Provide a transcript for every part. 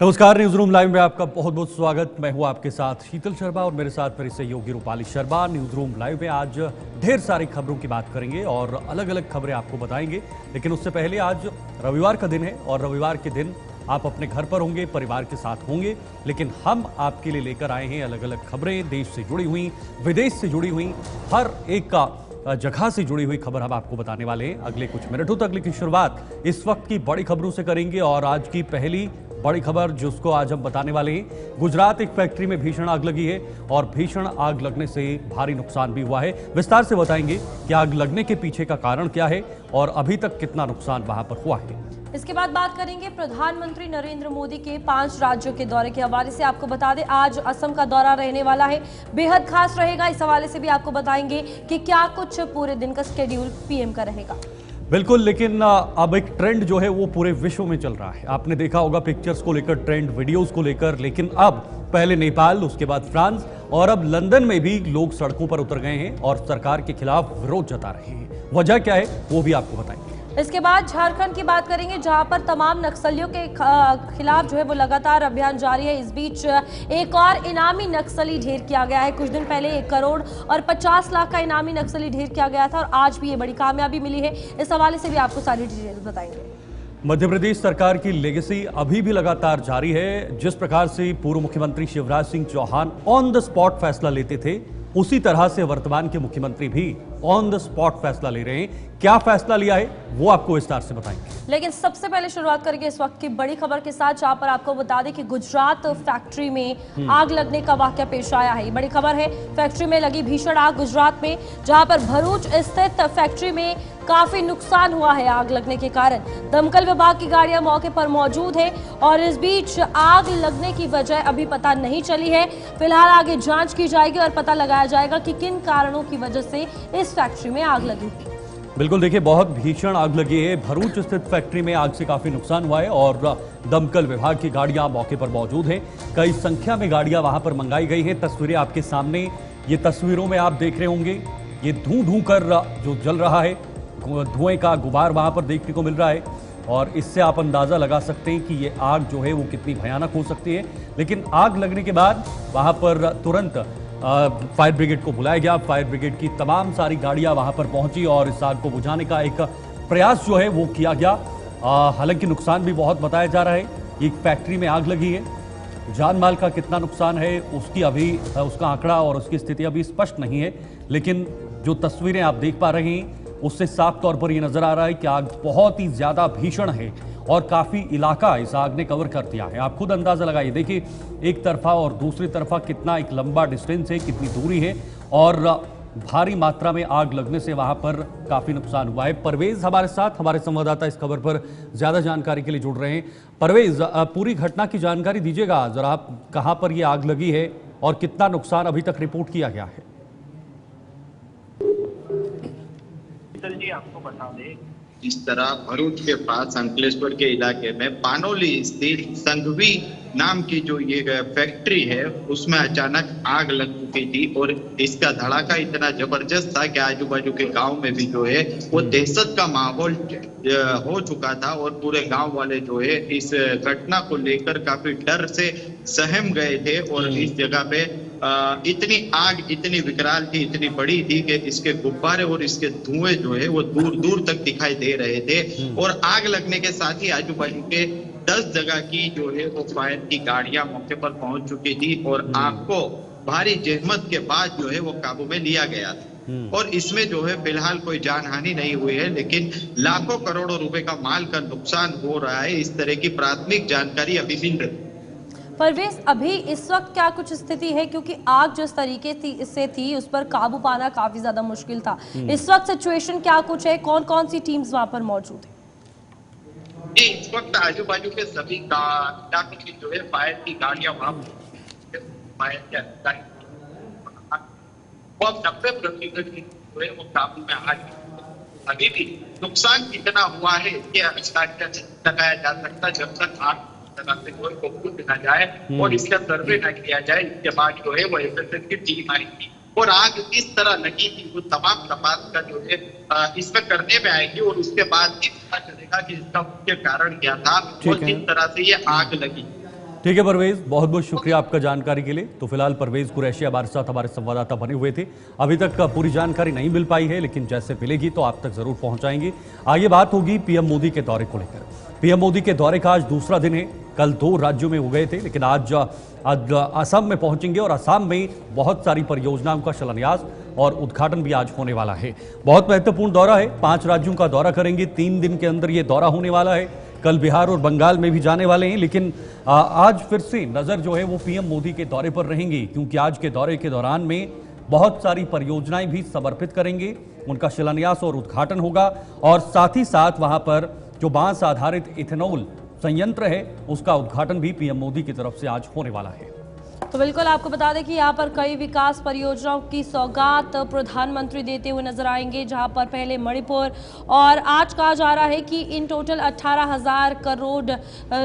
नमस्कार, news room live में आपका बहुत बहुत स्वागत। मैं हूं आपके साथ शीतल शर्मा और मेरे साथ मेरी सहयोगी Rupali Sharma. News room live में आज ढेर सारी खबरों की बात करेंगे और अलग अलग खबरें आपको बताएंगे। लेकिन उससे पहले आज रविवार का दिन है और रविवार के दिन आप अपने घर पर होंगे, परिवार के साथ होंगे, लेकिन हम आपके लिए लेकर आए हैं अलग अलग खबरें, देश से जुड़ी हुई, विदेश से जुड़ी हुई, हर एक का जगह से जुड़ी हुई खबर हम आपको बताने वाले हैं अगले कुछ मिनटों तक। लेकिन शुरुआत इस वक्त की बड़ी खबरों से करेंगे और आज की पहली बड़ी खबर जिसको आज हम बताने वाले हैं, गुजरात एक फैक्ट्री में भीषण आग लगी है और भीषण आग लगने से भारी नुकसान भी हुआ है। विस्तार से बताएंगे कि आग लगने के पीछे का कारण क्या है और अभी तक कितना नुकसान वहां पर हुआ है। इसके बाद बात करेंगे प्रधानमंत्री नरेंद्र मोदी के 5 राज्यों के दौरे के हवाले से। आपको बता दें आज असम का दौरा रहने वाला है, बेहद खास रहेगा। इस हवाले से भी आपको बताएंगे कि क्या कुछ पूरे दिन का शेड्यूल पीएम का रहेगा। बिल्कुल, लेकिन अब एक ट्रेंड जो है वो पूरे विश्व में चल रहा है। आपने देखा होगा पिक्चर्स को लेकर ट्रेंड, वीडियोस को लेकर, लेकिन अब पहले नेपाल, उसके बाद फ्रांस और अब लंदन में भी लोग सड़कों पर उतर गए हैं और सरकार के खिलाफ विरोध जता रहे हैं। वजह क्या है वो भी आपको बताएंगे। इसके बाद झारखंड की बात करेंगे, जहां पर तमाम नक्सलियों के खिलाफ जो है वो लगातार अभियान जारी है। इस बीच एक और इनामी नक्सली ढेर किया गया है। कुछ दिन पहले 1 करोड़ और 50 लाख का इनामी नक्सली ढेर किया गया था और आज भी ये बड़ी कामयाबी मिली है। इस हवाले से भी आपको सारी डिटेल्स बताएंगे। मध्य प्रदेश सरकार की लेगेसी अभी भी लगातार जारी है। जिस प्रकार से पूर्व मुख्यमंत्री Shivraj Singh Chauhan on the spot फैसला लेते थे, उसी तरह से वर्तमान के मुख्यमंत्री भी ऑन द स्पॉट फैसला ले रहे हैं। क्या फैसला लिया है वो आपको विस्तार से बताएंगे। लेकिन सबसे पहले शुरुआत करेंगे इस वक्त की बड़ी खबर के साथ, जहां पर आपको बता दें कि गुजरात फैक्ट्री में आग लगने का वाकया पेश आया है। ये बड़ी खबर है, फैक्ट्री में लगी भीषण आग गुजरात में, जहां पर भरूच स्थित फैक्ट्री में काफी नुकसान हुआ है आग लगने के कारण। दमकल विभाग की गाड़ियां मौके पर मौजूद है और इस बीच आग लगने की वजह अभी पता नहीं चली है। फिलहाल आगे जांच की जाएगी और पता लगाया जाएगा कि किन कारणों की वजह से इस फैक्ट्री में आग लगी। बिल्कुल, देखिए बहुत भीषण आग लगी है। भरूच स्थित फैक्ट्री में आग से काफी नुकसान हुआ है और दमकल विभाग की गाड़ियां मौके पर मौजूद हैं। कई संख्या में गाड़ियां वहां पर मंगाई गई हैं। तस्वीरें आपके सामने, ये तस्वीरों में आप देख रहे होंगे, ये धू कर जो जल रहा है, धुएं का गुबार वहां पर देखने को मिल रहा है और इससे आप अंदाजा लगा सकते हैं कि ये आग जो है वो कितनी भयानक हो सकती है। लेकिन आग लगने के बाद वहां पर तुरंत फायर ब्रिगेड को बुलाया गया। फायर ब्रिगेड की तमाम सारी गाड़ियां वहां पर पहुंची और इस आग को बुझाने का एक प्रयास जो है वो किया गया। हालांकि नुकसान भी बहुत बताया जा रहा है। एक फैक्ट्री में आग लगी है, जान माल का कितना नुकसान है उसकी अभी उसका आंकड़ा और उसकी स्थिति अभी स्पष्ट नहीं है। लेकिन जो तस्वीरें आप देख पा रहे हैं उससे साफ तौर पर यह नजर आ रहा है कि आग बहुत ही ज्यादा भीषण है और काफी इलाका इस आग ने कवर कर दिया है। आप खुद अंदाजा लगाइए, देखिए एक तरफा और दूसरी तरफा कितना एक लंबा डिस्टेंस है, कितनी दूरी है और भारी मात्रा में आग लगने से वहां पर काफी नुकसान हुआ है। परवेज हमारे साथ, हमारे संवाददाता इस खबर पर ज्यादा जानकारी के लिए जुड़ रहे हैं। परवेज, पूरी घटना की जानकारी दीजिएगा जरा, आप कहां पर यह आग लगी है और कितना नुकसान अभी तक रिपोर्ट किया गया है। जी आपको बता दें, इस तरह भरूच के पास अंकलेश्वर के इलाके में पानोली स्थित संघवी नाम की जो ये फैक्ट्री है उसमें अचानक आग लग चुकी थी और इसका धड़ाका इतना जबरदस्त था कि आजू बाजू के गांव में भी जो है वो दहशत का माहौल हो चुका था और पूरे गांव वाले जो है इस घटना को लेकर काफी डर से सहम गए थे। और इस जगह पे इतनी आग इतनी विकराल थी, इतनी बड़ी थी कि इसके गुब्बारे और इसके धुएं जो है वो दूर दूर तक दिखाई दे रहे थे। और आग लगने के साथ ही आजू बाजू के 10 जगह की जो है वो फायर की गाड़ियां मौके पर पहुंच चुकी थी और आग को भारी जहमत के बाद जो है वो काबू में लिया गया था। और इसमें जो है फिलहाल कोई जानहानि नहीं हुई है, लेकिन लाखों करोड़ों रुपए का माल का नुकसान हो रहा है। इस तरह की प्राथमिक जानकारी अभी मिल रही है। परवेज, अभी इस वक्त क्या कुछ स्थिति है, क्योंकि आग जिस तरीके से थी उस पर काबू पाना काफी ज्यादा मुश्किल था। इस वक्त सिचुएशन क्या कुछ है, कौन कौन सी टीम्स वहां पर मौजूद है? इस वक्त आजू बाजू के सभी इलाकों की जो है फायर की गाड़ियां वहां और 90% जो है वो काबू में आ गई। अभी भी नुकसान कितना हुआ है ये लगाया जा सकता जब तक आग से कोई खुद न जाए और इसका सर्वे न किया जाए। इसके बाद जो है वो एसएसएस की टीम आई थी और आग किस तरह लगी थी वो तमाम तपास का जो है इसमें करने में आएगी और उसके बाद ही पता चलेगा कि इसका मुख्य कारण क्या था और किस तरह से ये आग लगी। ठीक है परवेज, बहुत बहुत शुक्रिया आपका जानकारी के लिए। तो फिलहाल परवेज कुरैशी हमारे साथ हमारे संवाददाता बने हुए थे। अभी तक पूरी जानकारी नहीं मिल पाई है, लेकिन जैसे मिलेगी तो आप तक जरूर पहुंचाएंगे। आगे बात होगी पीएम मोदी के दौरे को लेकर। पीएम मोदी के दौरे का आज दूसरा दिन है। कल 2 राज्यों में हो गए थे, लेकिन आज असम में पहुंचेंगे और असम में बहुत सारी परियोजनाओं का शिलान्यास और उद्घाटन भी आज होने वाला है। बहुत महत्वपूर्ण दौरा है, 5 राज्यों का दौरा करेंगे। 3 दिन के अंदर ये दौरा होने वाला है। कल बिहार और बंगाल में भी जाने वाले हैं, लेकिन आज फिर से नजर जो है वो पीएम मोदी के दौरे पर रहेंगी, क्योंकि आज के दौरे के दौरान में बहुत सारी परियोजनाएं भी समर्पित करेंगे, उनका शिलान्यास और उद्घाटन होगा। और साथ ही साथ वहां पर जो बांस आधारित इथेनॉल संयंत्र है उसका उद्घाटन भी पीएम मोदी की तरफ से आज होने वाला है। तो बिल्कुल आपको बता दें कि यहाँ पर कई विकास परियोजनाओं की सौगात प्रधानमंत्री देते हुए नजर आएंगे, जहाँ पर पहले मणिपुर, और आज कहा जा रहा है कि इन टोटल 18,000 करोड़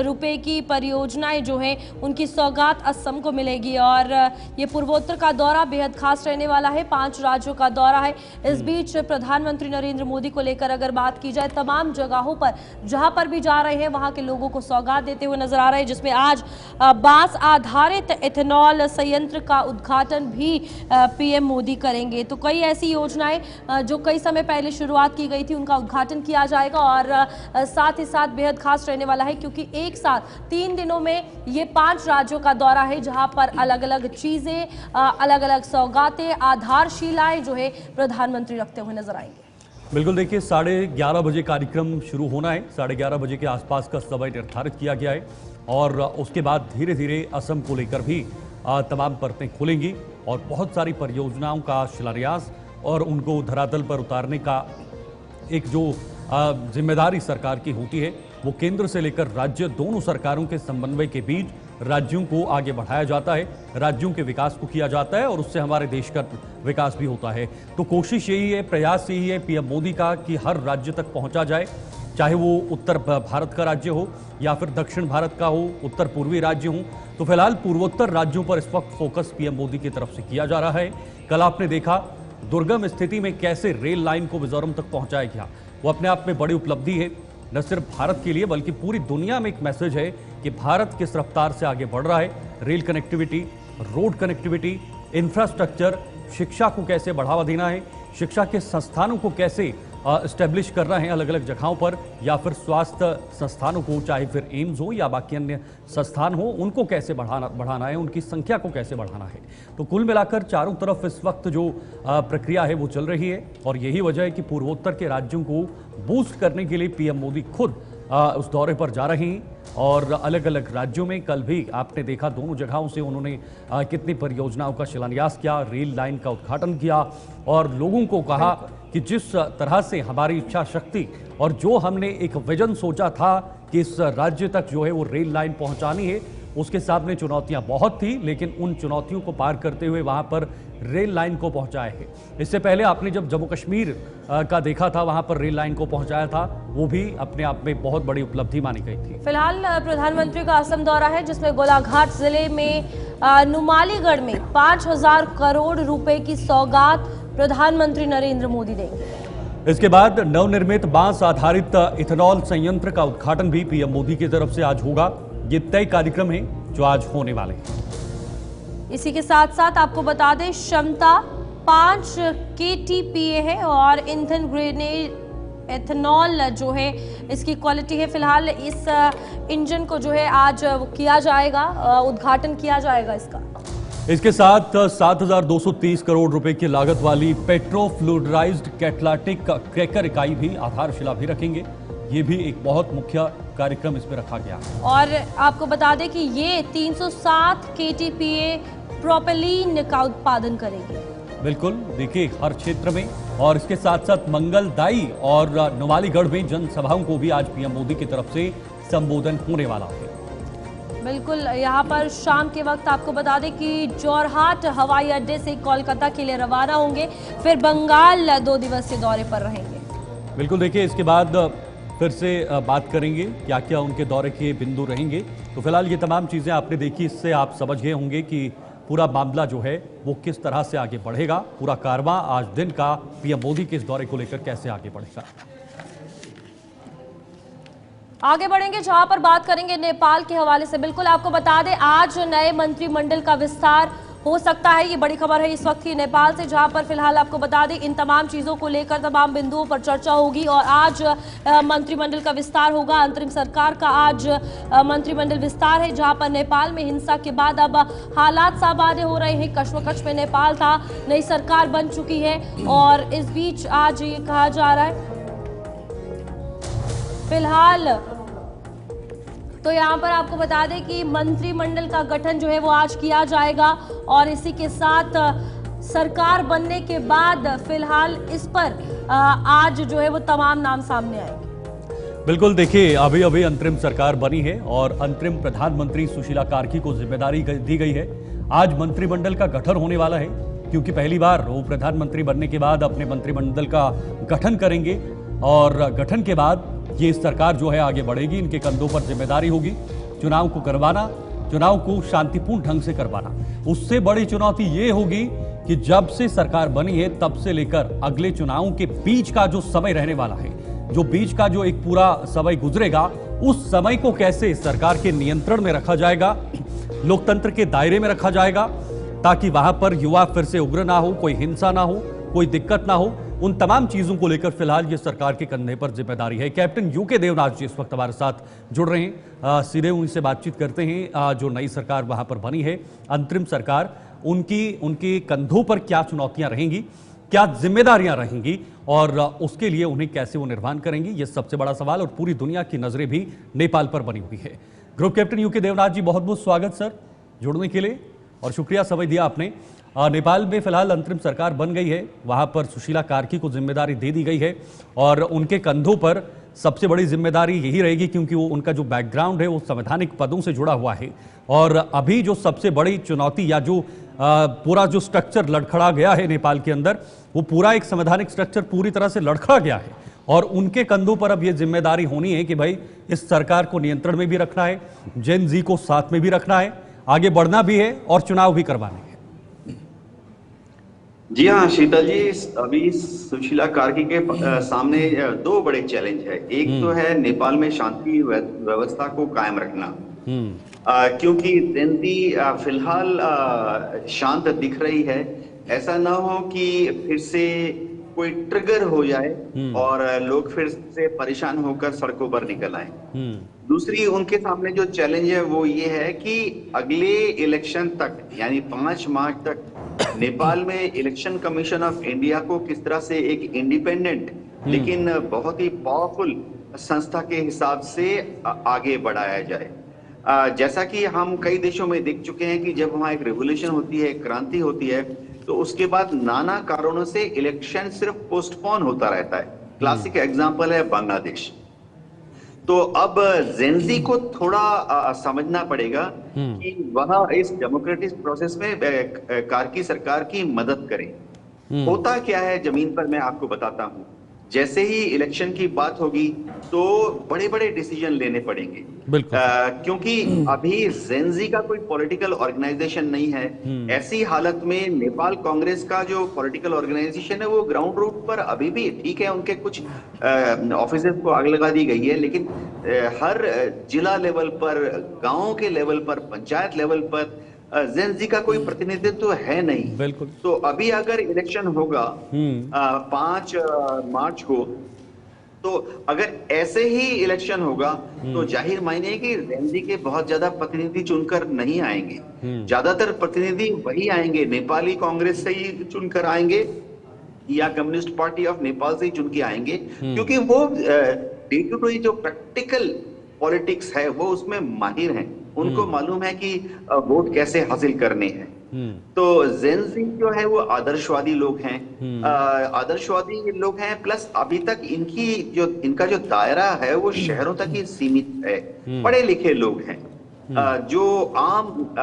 रुपए की परियोजनाएं जो हैं उनकी सौगात असम को मिलेगी। और ये पूर्वोत्तर का दौरा बेहद खास रहने वाला है, 5 राज्यों का दौरा है। इस बीच प्रधानमंत्री नरेंद्र मोदी को लेकर अगर बात की जाए, तमाम जगहों पर जहाँ पर भी जा रहे हैं वहाँ के लोगों को सौगात देते हुए नजर आ रहे हैं, जिसमें आज बांस आधारित इथेनॉल संयंत्र का उद्घाटन भी पीएम मोदी करेंगे। तो कई ऐसी योजनाएं जो कई समय पहले शुरुआत की गई थी उनका उद्घाटन किया जाएगा। और साथ ही साथ बेहद खास रहने वाला है, क्योंकि एक साथ 3 दिनों में ये 5 राज्यों का दौरा है, जहां पर अलग अलग चीजें, अलग अलग सौगातें, आधारशिलाएं जो है प्रधानमंत्री रखते हुए नजर आएंगे। बिल्कुल, देखिए 11:30 बजे कार्यक्रम शुरू होना है। 11:30 बजे के आसपास का समय निर्धारित किया गया है और उसके बाद धीरे धीरे असम को लेकर भी तमाम परतें खुलेंगी और बहुत सारी परियोजनाओं का शिलान्यास और उनको धरातल पर उतारने का एक जो जिम्मेदारी सरकार की होती है, वो केंद्र से लेकर राज्य, दोनों सरकारों के समन्वय के बीच राज्यों को आगे बढ़ाया जाता है, राज्यों के विकास को किया जाता है और उससे हमारे देश का विकास भी होता है। तो कोशिश यही है, प्रयास यही है पीएम मोदी का कि हर राज्य तक पहुंचा जाए, चाहे वो उत्तर भारत का राज्य हो या फिर दक्षिण भारत का हो, उत्तर पूर्वी राज्य हो। तो फिलहाल पूर्वोत्तर राज्यों पर इस वक्त फोकस पीएम मोदी की तरफ से किया जा रहा है। कल आपने देखा दुर्गम स्थिति में कैसे रेल लाइन को मिजोरम तक पहुंचाया गया, वो अपने आप में बड़ी उपलब्धि है, न सिर्फ भारत के लिए बल्कि पूरी दुनिया में एक मैसेज है कि भारत किस रफ्तार से आगे बढ़ रहा है। Rail connectivity, road connectivity, infrastructure, शिक्षा को कैसे बढ़ावा देना है, शिक्षा के संस्थानों को कैसे एस्टेब्लिश करना है अलग अलग जगहों पर, या फिर स्वास्थ्य संस्थानों को, चाहे फिर एम्स हो या बाकी अन्य संस्थान हो, उनको कैसे बढ़ाना है, उनकी संख्या को कैसे बढ़ाना है। तो कुल मिलाकर चारों तरफ इस वक्त जो प्रक्रिया है वो चल रही है और यही वजह है कि पूर्वोत्तर के राज्यों को बूस्ट करने के लिए पीएम मोदी खुद उस दौरे पर जा रहे हैं और अलग अलग राज्यों में कल भी आपने देखा दोनों जगहों से उन्होंने कितनी परियोजनाओं का शिलान्यास किया, रेल लाइन का उद्घाटन किया और लोगों को कहा कि जिस तरह से हमारी इच्छा शक्ति और जो हमने एक विजन सोचा था कि इस राज्य तक जो है वो रेल लाइन पहुंचानी है, उसके सामने चुनौतियां बहुत थी, लेकिन उन चुनौतियों को पार करते हुए वहां पर रेल लाइन को पहुंचाया है। इससे पहले आपने जब जम्मू कश्मीर का देखा था, वहां पर रेल लाइन को पहुंचाया था, वो भी अपने आप में बहुत बड़ी उपलब्धि मानी गई थी। फिलहाल प्रधानमंत्री का असम दौरा है, जिसमें गोलाघाट जिले में नुमालीगढ़ में 5,000 करोड़ रुपए की सौगात प्रधानमंत्री नरेंद्र मोदी देंगे। इसके बाद नवनिर्मित बांस आधारित इथेनॉल संयंत्र का उद्घाटन भी पीएम मोदी की तरफ से आज होगा। ये तय कार्यक्रम है जो आज होने वाले हैं। इसी के साथ साथ आपको बता दें, क्षमता 5 KTPA है और ईंधन ग्रेनेड एथेनॉल जो है इसकी क्वालिटी है। फिलहाल इस इंजन को जो है आज किया जाएगा, उद्घाटन किया जाएगा इसका। इसके साथ 7,230 करोड़ रुपए की लागत वाली पेट्रोफ्लूइडाइज्ड कैटालिटिक क्रैकर इकाई भी, आधारशिला भी रखेंगे। ये भी एक बहुत मुख्य कार्यक्रम इसमें रखा गया। और आपको बता दें कि ये 307 KTPA प्रोपेलीन का उत्पादन करेगी। बिल्कुल, देखिए हर क्षेत्र में, और इसके साथ साथ मंगलदाई और नुमालीगढ़ में जनसभाओं को भी आज पीएम मोदी की तरफ से संबोधन होने वाला है। बिल्कुल, यहाँ पर शाम के वक्त आपको बता दें कि जोरहाट हवाई अड्डे से कोलकाता के लिए रवाना होंगे, फिर बंगाल 2 दिवसीय दौरे पर रहेंगे। बिल्कुल, देखिए इसके बाद फिर से बात करेंगे क्या क्या उनके दौरे के बिंदु रहेंगे। तो फिलहाल ये तमाम चीज़ें आपने देखी, इससे आप समझ गए होंगे कि पूरा मामला जो है वो किस तरह से आगे बढ़ेगा, पूरा कारवां आज दिन का पीएम मोदी के इस दौरे को लेकर कैसे आगे बढ़ेगा। आगे बढ़ेंगे जहां पर बात करेंगे नेपाल के हवाले से। बिल्कुल आपको बता दें आज नए मंत्रिमंडल का विस्तार हो सकता है, ये बड़ी खबर है इस वक्त की नेपाल से, जहां पर फिलहाल आपको बता दें इन तमाम चीजों को लेकर तमाम बिंदुओं पर चर्चा होगी और आज मंत्रिमंडल का विस्तार होगा। अंतरिम सरकार का आज मंत्रिमंडल विस्तार है, जहां पर नेपाल में हिंसा के बाद अब हालात सामान्य हो रहे हैं। कश्मकश में नेपाल था, नई सरकार बन चुकी है और इस बीच आज ये कहा जा रहा है फिलहाल तो यहाँ पर आपको बता दें कि मंत्रिमंडल का गठन जो है वो आज किया जाएगा और इसी के साथ सरकार बनने के बाद फिलहाल इस पर आज जो है वो तमाम नाम सामने आएंगे। बिल्कुल, देखिए अभी अभी अंतरिम सरकार बनी है और अंतरिम प्रधानमंत्री सुशीला कार्की को जिम्मेदारी दी गई है। आज मंत्रिमंडल का गठन होने वाला है क्योंकि पहली बार वो प्रधानमंत्री बनने के बाद अपने मंत्रिमंडल का गठन करेंगे और गठन के बाद ये सरकार जो है आगे बढ़ेगी। इनके कंधों पर जिम्मेदारी होगी चुनाव को करवाना, चुनाव को शांतिपूर्ण ढंग से करवाना। उससे बड़ी चुनौती ये होगी कि जब से सरकार बनी है तब से लेकर अगले चुनावों के बीच का जो समय रहने वाला है, जो बीच का जो एक पूरा समय गुजरेगा, उस समय को कैसे सरकार के नियंत्रण में रखा जाएगा, लोकतंत्र के दायरे में रखा जाएगा, ताकि वहां पर युवा फिर से उग्र ना हो, कोई हिंसा ना हो, कोई दिक्कत ना हो। उन तमाम चीजों को लेकर फिलहाल ये सरकार के कंधे पर जिम्मेदारी है। कैप्टन यूके देवनाथ जी इस वक्त हमारे साथ जुड़ रहे हैं, सीधे उनसे बातचीत करते हैं। जो नई सरकार वहां पर बनी है, अंतरिम सरकार, उनके कंधों पर क्या चुनौतियां रहेंगी, क्या जिम्मेदारियां रहेंगी और उसके लिए उन्हें कैसे वो निर्वहन करेंगी, ये सबसे बड़ा सवाल और पूरी दुनिया की नजरें भी नेपाल पर बनी हुई है। ग्रुप कैप्टन यूके देवनाथ जी, बहुत बहुत स्वागत सर जुड़ने के लिए और शुक्रिया समय दिया आपने। नेपाल में फिलहाल अंतरिम सरकार बन गई है, वहां पर सुशीला कार्की को जिम्मेदारी दे दी गई है और उनके कंधों पर सबसे बड़ी जिम्मेदारी यही रहेगी क्योंकि वो उनका जो बैकग्राउंड है वो संवैधानिक पदों से जुड़ा हुआ है। और अभी जो सबसे बड़ी चुनौती या जो पूरा जो स्ट्रक्चर लड़खड़ा गया है नेपाल के अंदर, वो पूरा एक संवैधानिक स्ट्रक्चर पूरी तरह से लड़खड़ा गया है और उनके कंधों पर अब ये जिम्मेदारी होनी है कि भाई इस सरकार को नियंत्रण में भी रखना है, जेन जी को साथ में भी रखना है, आगे बढ़ना भी है और चुनाव भी करवाने हैं। जी हाँ शीतल जी, अभी सुशीला कार्की के सामने दो बड़े चैलेंज है। एक तो है नेपाल में शांति व्यवस्था को कायम रखना, क्योंकि जेनजी फिलहाल शांत दिख रही है। ऐसा ना हो कि फिर से कोई ट्रिगर हो जाए और लोग फिर से परेशान होकर सड़कों पर निकल आए। दूसरी उनके सामने जो चैलेंज है वो ये है कि अगले इलेक्शन तक यानी 5 मार्च तक नेपाल में इलेक्शन कमीशन ऑफ इंडिया को किस तरह से एक इंडिपेंडेंट लेकिन बहुत ही पावरफुल संस्था के हिसाब से आगे बढ़ाया जाए। जैसा कि हम कई देशों में देख चुके हैं कि जब वहां एक रिवोल्यूशन होती है, क्रांति होती है, तो उसके बाद नाना कारणों से इलेक्शन सिर्फ पोस्टपोन होता रहता है। क्लासिक एग्जांपल है बांग्लादेश। तो अब जेनजी को थोड़ा समझना पड़ेगा कि वह इस डेमोक्रेटिक प्रोसेस में कार्की सरकार की मदद करें। होता क्या है जमीन पर, मैं आपको बताता हूं। जैसे ही इलेक्शन की बात होगी तो बड़े बड़े डिसीजन लेने पड़ेंगे, क्योंकि अभी जेनजी का कोई पॉलिटिकल ऑर्गेनाइजेशन नहीं है। ऐसी हालत में नेपाल कांग्रेस का जो पॉलिटिकल ऑर्गेनाइजेशन है वो ग्राउंड रूट पर अभी भी ठीक है, उनके कुछ ऑफिसेज को आग लगा दी गई है, लेकिन हर जिला लेवल पर, गांव के लेवल पर, पंचायत लेवल पर जेनजी का कोई प्रतिनिधित्व तो है नहीं। बिल्कुल। तो अभी अगर इलेक्शन होगा 5 मार्च को, तो अगर ऐसे ही इलेक्शन होगा तो जाहिर मायने है कि जेनजी के बहुत ज्यादा प्रतिनिधि चुनकर नहीं आएंगे। ज्यादातर प्रतिनिधि वही आएंगे, नेपाली कांग्रेस से ही चुनकर आएंगे या कम्युनिस्ट पार्टी ऑफ नेपाल से ही चुन के आएंगे, क्योंकि वो डे टू डे जो प्रैक्टिकल पॉलिटिक्स है वो उसमें माहिर हैं। उनको मालूम है कि वोट कैसे हासिल करने हैं। तो जेनजी जो है वो आदर्शवादी लोग हैं, आदर्शवादी लोग हैं, प्लस अभी तक इनका जो दायरा है वो शहरों तक ही सीमित है। पढ़े लिखे लोग हैं, जो आम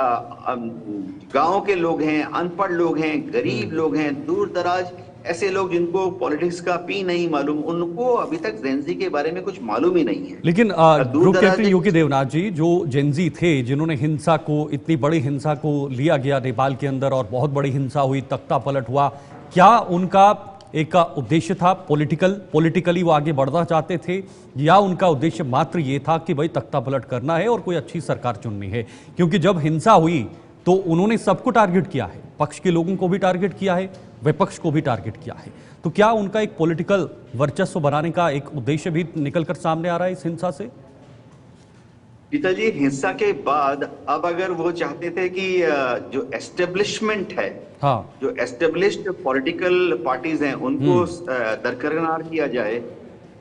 गांव के लोग हैं, अनपढ़ लोग हैं, गरीब लोग हैं, दूर दराज ऐसे लोग जिनको पॉलिटिक्स का पी नहीं मालूम, उनको अभी तक जेनजी के बारे में कुछ मालूम ही नहीं है। लेकिन ग्रुप कैप्टन यूके देवनाथ जी, जो जेनजी थे जिन्होंने हिंसा को, इतनी बड़ी हिंसा को लिया गया नेपाल के अंदर और बहुत बड़ी हिंसा हुई, तख्ता पलट हुआ, क्या उनका एक उद्देश्य था पॉलिटिकली वो आगे बढ़ना चाहते थे, या उनका उद्देश्य मात्र ये था कि भाई तख्ता पलट करना है और कोई अच्छी सरकार चुननी है? क्योंकि जब हिंसा हुई तो उन्होंने सबको टारगेट किया है, पक्ष के लोगों को भी टारगेट किया है, विपक्ष को भी टारगेट किया है। तो क्या उनका एक पॉलिटिकल वर्चस्व बनाने का एक उद्देश्य भी निकलकर सामने आ रहा है इस हिंसा से? पिताजी, हिंसा के बाद अब अगर वो चाहते थे कि जो एस्टेब्लिशमेंट है, हाँ, जो एस्टेब्लिश्ड पॉलिटिकल पार्टीज हैं, उनको दरकिनार किया जाए,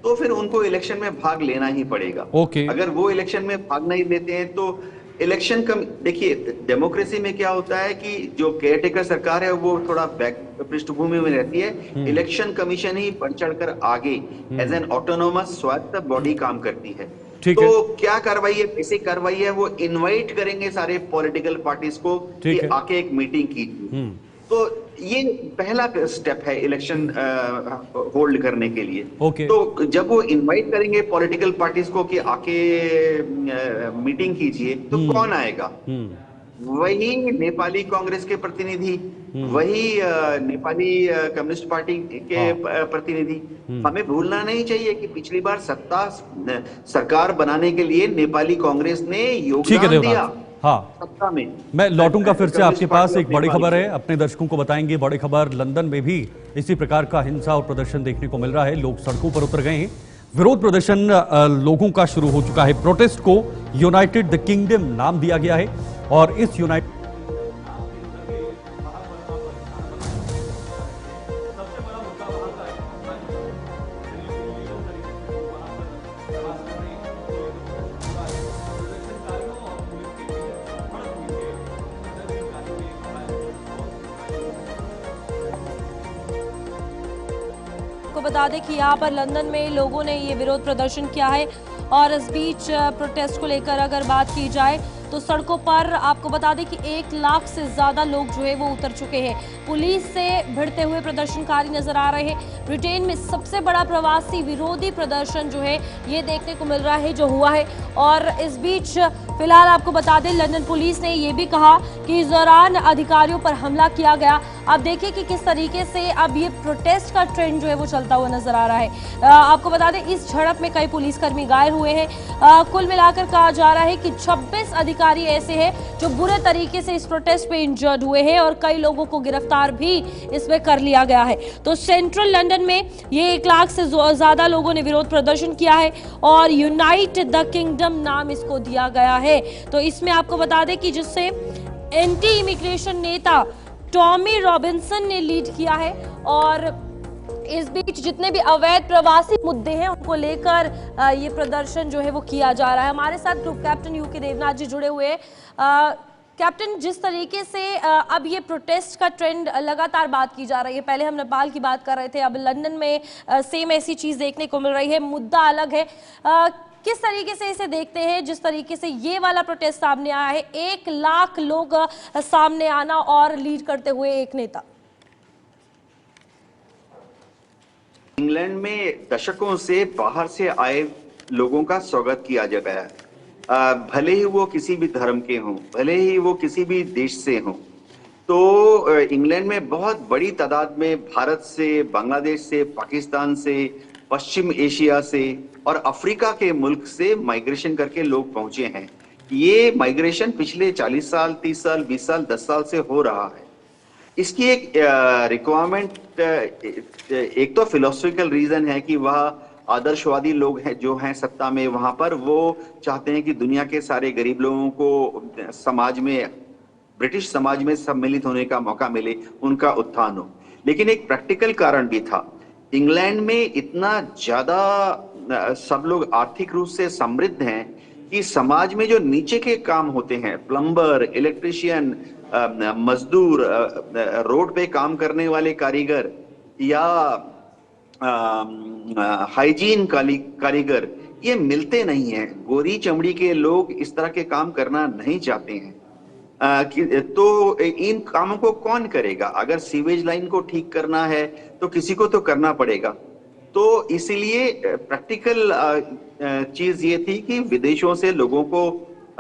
तो फिर उनको इलेक्शन में भाग लेना ही पड़ेगा। ओके। अगर वो इलेक्शन में भाग नहीं लेते हैं तो इलेक्शन कम, देखिए डेमोक्रेसी में क्या होता है कि जो केयरटेकर सरकार है वो थोड़ा बैक पृष्ठभूमि में रहती है, इलेक्शन कमीशन ही बढ़ चढ़कर आगे एज एन ऑटोनोमस स्वायत्त बॉडी काम करती है। तो क्या कार्रवाई है, ऐसी कार्रवाई है, वो इनवाइट करेंगे सारे पॉलिटिकल पार्टीज को कि आके एक मीटिंग कीजिए। तो ये पहला स्टेप है इलेक्शन होल्ड करने के लिए। तो जब वो इनवाइट करेंगे पॉलिटिकल पार्टीज को कि आके मीटिंग कीजिए, तो कौन आएगा? वही नेपाली कांग्रेस के प्रतिनिधि, वही नेपाली कम्युनिस्ट पार्टी के प्रतिनिधि। हमें भूलना नहीं चाहिए कि पिछली बार सरकार बनाने के लिए नेपाली कांग्रेस ने योगदान दिया। हाँ, सत्ता में। मैं लौटूंगा फिर से आपके पास। एक बड़ी खबर है, अपने दर्शकों को बताएंगे। बड़ी खबर, लंदन में भी इसी प्रकार का हिंसा और प्रदर्शन देखने को मिल रहा है। लोग सड़कों पर उतर गए हैं, विरोध प्रदर्शन लोगों का शुरू हो चुका है। प्रोटेस्ट को यूनाइटेड द किंगडम नाम दिया गया है और इस यूनाइटेड को बता दें कि यहाँ पर लंदन में लोगों ने ये विरोध प्रदर्शन किया है और इस बीच प्रोटेस्ट को लेकर अगर बात की जाए तो सड़कों पर आपको बता दें कि 1 लाख से ज्यादा लोग जो है वो उतर चुके हैं। पुलिस से भिड़ते हुए प्रदर्शनकारी नजर आ रहे हैं। ब्रिटेन में सबसे बड़ा प्रवासी विरोधी प्रदर्शन जो है ये देखने को मिल रहा है जो हुआ है। और इस बीच फिलहाल आपको बता दें लंदन पुलिस ने ये भी कहा कि इस दौरान अधिकारियों पर हमला किया गया। अब देखिए कि किस तरीके से अब ये प्रोटेस्ट का ट्रेंड जो है वो चलता हुआ नजर आ रहा है। आपको बता दें इस झड़प में कई पुलिसकर्मी घायल हुए हैं। कुल मिलाकर कहा जा रहा है कि 26 अधिकारी ऐसे हैं जो बुरे तरीके से इस प्रोटेस्ट पे इंजर्ड हुए हैं और कई लोगों को गिरफ्तार भी इसमें कर लिया गया है। तो सेंट्रल लंदन में ये 1 लाख से ज्यादा लोगों ने विरोध प्रदर्शन किया है और यूनाइट द किंगडम नाम इसको दिया गया है। तो इसमें आपको बता दें कि जिससे एंटी इमिग्रेशन नेता टॉमी रॉबिन्सन ने लीड किया है और इस बीच जितने भी अवैध प्रवासी मुद्दे हैं उनको लेकर ये प्रदर्शन जो है वो किया जा रहा है। हमारे साथ ग्रुप कैप्टन यूके देवनाथ जी जुड़े हुए हैं। कैप्टन, जिस तरीके से अब ये प्रोटेस्ट का ट्रेंड लगातार बात की जा रही है, पहले हम नेपाल की बात कर रहे थे, अब लंदन में सेम ऐसी चीज देखने को मिल रही है, मुद्दा अलग है। किस तरीके से इसे देखते हैं जिस तरीके से ये वाला प्रोटेस्ट सामने आया है, 1 लाख लोग सामने आना और लीड करते हुए एक नेता? इंग्लैंड में दशकों से बाहर से आए लोगों का स्वागत किया जा रहा है, भले ही वो किसी भी धर्म के हों, भले ही वो किसी भी देश से हों। तो इंग्लैंड में बहुत बड़ी तादाद में भारत से, बांग्लादेश से, पाकिस्तान से, पश्चिम एशिया से और अफ्रीका के मुल्क से माइग्रेशन करके लोग पहुंचे हैं। ये माइग्रेशन पिछले 40 साल, 30 साल, 20 साल, 10 साल से हो रहा है। इसकी एक रिक्वायरमेंट, एक तो फिलोसफिकल रीजन है कि वह आदर्शवादी लोग हैं जो हैं सत्ता में वहां पर, वो चाहते हैं कि दुनिया के सारे गरीब लोगों को समाज में, ब्रिटिश समाज में सम्मिलित होने का मौका मिले, उनका उत्थान हो। लेकिन एक प्रैक्टिकल कारण भी था। इंग्लैंड में इतना ज्यादा सब लोग आर्थिक रूप से समृद्ध हैं कि समाज में जो नीचे के काम होते हैं, प्लम्बर, इलेक्ट्रिशियन, मजदूर, रोड पे काम करने वाले कारीगर या हाइजीन कारीगर, ये मिलते नहीं हैं। गोरी चमड़ी के लोग इस तरह के काम करना नहीं चाहते हैं। तो इन कामों को कौन करेगा? अगर सीवेज लाइन को ठीक करना है तो किसी को तो करना पड़ेगा। तो इसीलिए प्रैक्टिकल चीज ये थी कि विदेशों से लोगों को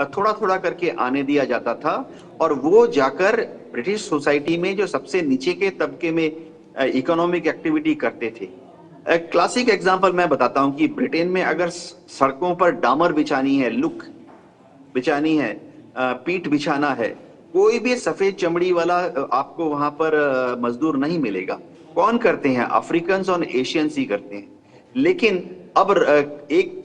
थोड़ा थोड़ा करके आने दिया जाता था और वो जाकर ब्रिटिश सोसाइटी में जो सबसे नीचे के तबके में इकोनॉमिक एक्टिविटी करते थे। क्लासिक एग्जांपल मैं बताता हूं कि ब्रिटेन में अगर सड़कों पर डामर बिछानी है, लुक बिछानी है, पीठ बिछाना है, कोई भी सफेद चमड़ी वाला आपको वहां पर मजदूर नहीं मिलेगा। कौन करते हैं? अफ्रीकन और एशियंस ही करते हैं। लेकिन अब एक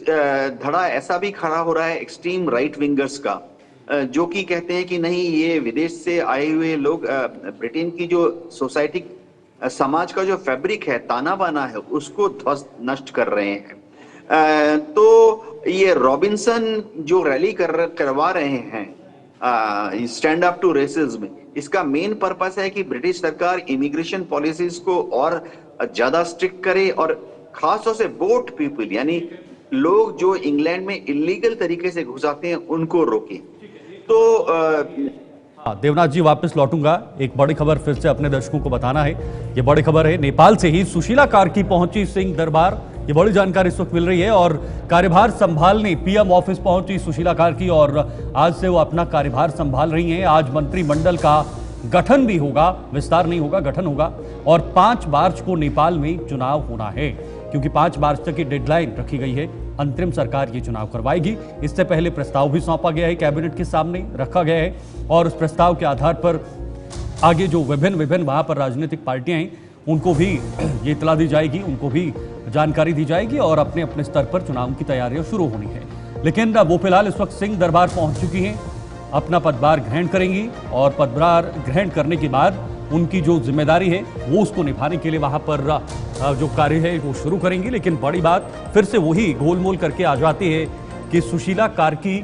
धड़ा ऐसा भी खड़ा हो रहा है एक्सट्रीम राइट विंगर्स का, जो कि कहते हैं कि नहीं, ये विदेश से आए हुए लोग ब्रिटेन की जो सोसाइटी, समाज का जो फैब्रिक है, ताना बाना है, उसको ध्वस्त नष्ट कर रहे हैं। तो ये रॉबिन्सन जो रैली करवा रहे हैं स्टैंड अप टू रेसिज्म, इसका मेन पर्पस है कि ब्रिटिश सरकार इमिग्रेशन पॉलिसीज को और ज्यादा स्ट्रिक्ट करे और खासतौर से बोट पीपल यानी लोग जो इंग्लैंड में इलीगल तरीके से घुस आते हैं उनको रोके। तो देवनाथ जी, वापस लौटूंगा। एक बड़ी खबर फिर से अपने दर्शकों को बताना है। ये बड़ी खबर है, नेपाल से ही सुशीला कार्की पहुंची सिंह दरबार। ये बड़ी जानकारी इस वक्त मिल रही है और कार्यभार संभालने पीएम ऑफिस पहुंची सुशीला कार्की और आज से वो अपना कार्यभार संभाल रही हैं। आज मंत्रिमंडल का गठन भी होगा, विस्तार नहीं होगा, गठन होगा और 5 मार्च को नेपाल में चुनाव होना है, क्योंकि 5 मार्च तक की डेडलाइन रखी गई है। अंतरिम सरकार ये चुनाव करवाएगी। इससे पहले प्रस्ताव भी सौंपा गया है, कैबिनेट के सामने रखा गया है और उस प्रस्ताव के आधार पर आगे जो विभिन्न वहां पर राजनीतिक पार्टियां हैं उनको भी ये इतला दी जाएगी, उनको भी जानकारी दी जाएगी और अपने अपने स्तर पर चुनाव की तैयारियां शुरू होनी है। लेकिन वो फिलहाल इस वक्त सिंह दरबार पहुंच चुकी हैं, अपना पदभार ग्रहण करेंगी और पदभार ग्रहण करने के बाद उनकी जो जिम्मेदारी है वो उसको निभाने के लिए वहां पर जो कार्य है वो शुरू करेंगी। लेकिन बड़ी बात फिर से वही गोलमोल करके आ जाती है कि सुशीला कार्की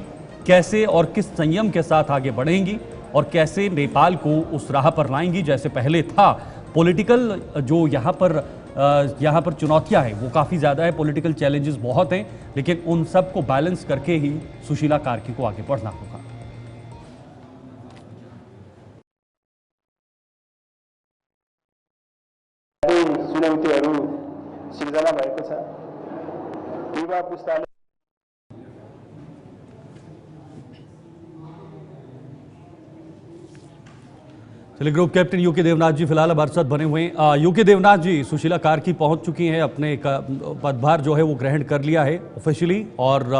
कैसे और किस संयम के साथ आगे बढ़ेंगी और कैसे नेपाल को उस राह पर लाएंगी जैसे पहले था। पॉलिटिकल जो यहाँ पर चुनौतियां हैं वो काफ़ी ज़्यादा है, पॉलिटिकल चैलेंजेस बहुत हैं, लेकिन उन सब को बैलेंस करके ही सुशीला कार्की को आगे बढ़ना होगा। चुनौतीहरू सिर्जना भएको छ। युवा पुस्ताले चलिए, ग्रुप कैप्टन यूके देवनाथ जी फिलहाल हमारे साथ बने हुए हैं। यूके देवनाथ जी, सुशीला कार्की पहुंच चुकी हैं, अपने पदभार जो है वो ग्रहण कर लिया है ऑफिशियली और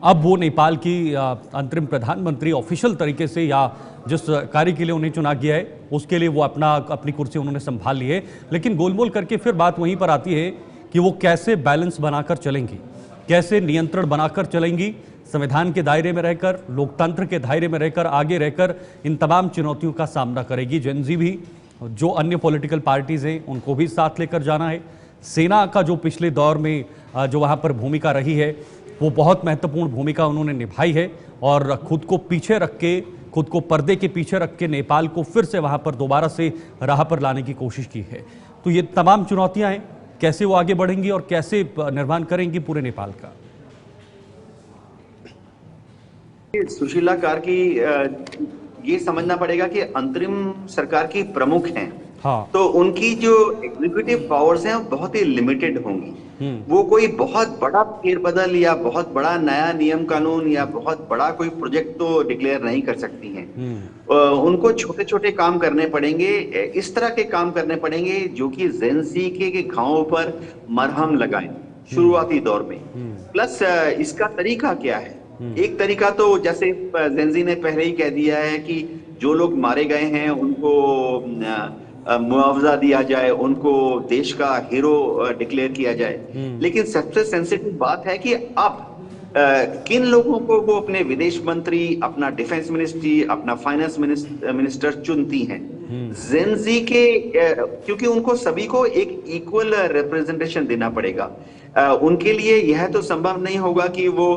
अब वो नेपाल की अंतरिम प्रधानमंत्री ऑफिशियल तरीके से, या जिस कार्य के लिए उन्हें चुना गया है उसके लिए वो अपनी कुर्सी उन्होंने संभाल ली है। लेकिन गोलमोल करके फिर बात वहीं पर आती है कि वो कैसे बैलेंस बनाकर चलेंगी, कैसे नियंत्रण बनाकर चलेंगी, संविधान के दायरे में रहकर, लोकतंत्र के दायरे में रहकर, आगे रहकर इन तमाम चुनौतियों का सामना करेगी। जेनजी भी, जो अन्य पॉलिटिकल पार्टीज हैं उनको भी साथ लेकर जाना है। सेना का जो पिछले दौर में जो वहाँ पर भूमिका रही है वो बहुत महत्वपूर्ण भूमिका उन्होंने निभाई है और खुद को पीछे रख के, खुद को पर्दे के पीछे रख के नेपाल को फिर से वहाँ पर दोबारा से राह पर लाने की कोशिश की है। तो ये तमाम चुनौतियाँ हैं, कैसे वो आगे बढ़ेंगी और कैसे निर्माण करेंगी पूरे नेपाल का। सुशीला कार्की ये समझना पड़ेगा कि अंतरिम सरकार की प्रमुख हैं, हाँ। तो उनकी जो एग्जीक्यूटिव पावर्स हैं वो बहुत ही लिमिटेड होंगी। वो कोई बहुत बड़ा फेरबदल या बहुत बड़ा नया नियम कानून या बहुत बड़ा कोई प्रोजेक्ट तो डिक्लेयर नहीं कर सकती हैं। उनको छोटे छोटे काम करने पड़ेंगे, इस तरह के काम करने पड़ेंगे जो कि जेनजी के घावों पर मरहम लगाएं शुरुआती दौर में। प्लस इसका तरीका क्या है? एक तरीका तो जैसे जेनजी ने पहले ही कह दिया है कि जो लोग मारे गए हैं उनको मुआवजा दिया जाए, उनको देश का हीरो डिक्लेयर किया जाए। लेकिन सबसे सेंसिटिव बात है कि अब किन लोगों को वो अपने विदेश मंत्री, अपना डिफेंस मिनिस्ट्री, अपना फाइनेंस मिनिस्टर चुनती हैं। जेनजी के क्योंकि उनको सभी को एक इक्वल रिप्रेजेंटेशन देना पड़ेगा। उनके लिए यह तो संभव नहीं होगा कि वो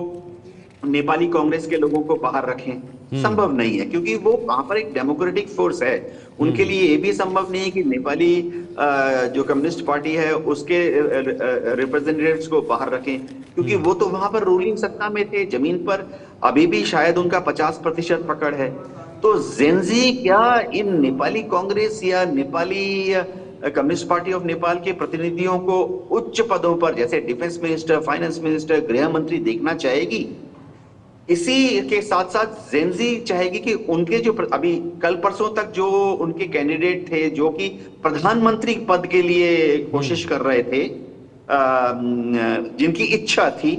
नेपाली कांग्रेस के लोगों को बाहर रखें, संभव नहीं है, क्योंकि वो वहां पर एक डेमोक्रेटिक फोर्स है। उनके लिए ये भी संभव नहीं है कि नेपाली जो कम्युनिस्ट पार्टी है उसके रिप्रेजेंटेटिव्स को बाहर रखें, क्योंकि वो तो वहां पर रूलिंग सत्ता में थे, जमीन पर अभी भी शायद उनका 50% पकड़ है। तो जेनजी क्या इन नेपाली कांग्रेस या Nepali communist party of Nepal के प्रतिनिधियों को उच्च पदों पर जैसे डिफेंस मिनिस्टर, फाइनेंस मिनिस्टर, गृह मंत्री देखना चाहेगी? इसी के साथ साथ जेनजी चाहेगी कि उनके जो अभी कल परसों तक जो उनके कैंडिडेट थे जो कि प्रधानमंत्री पद के लिए कोशिश कर रहे थे, जिनकी इच्छा थी,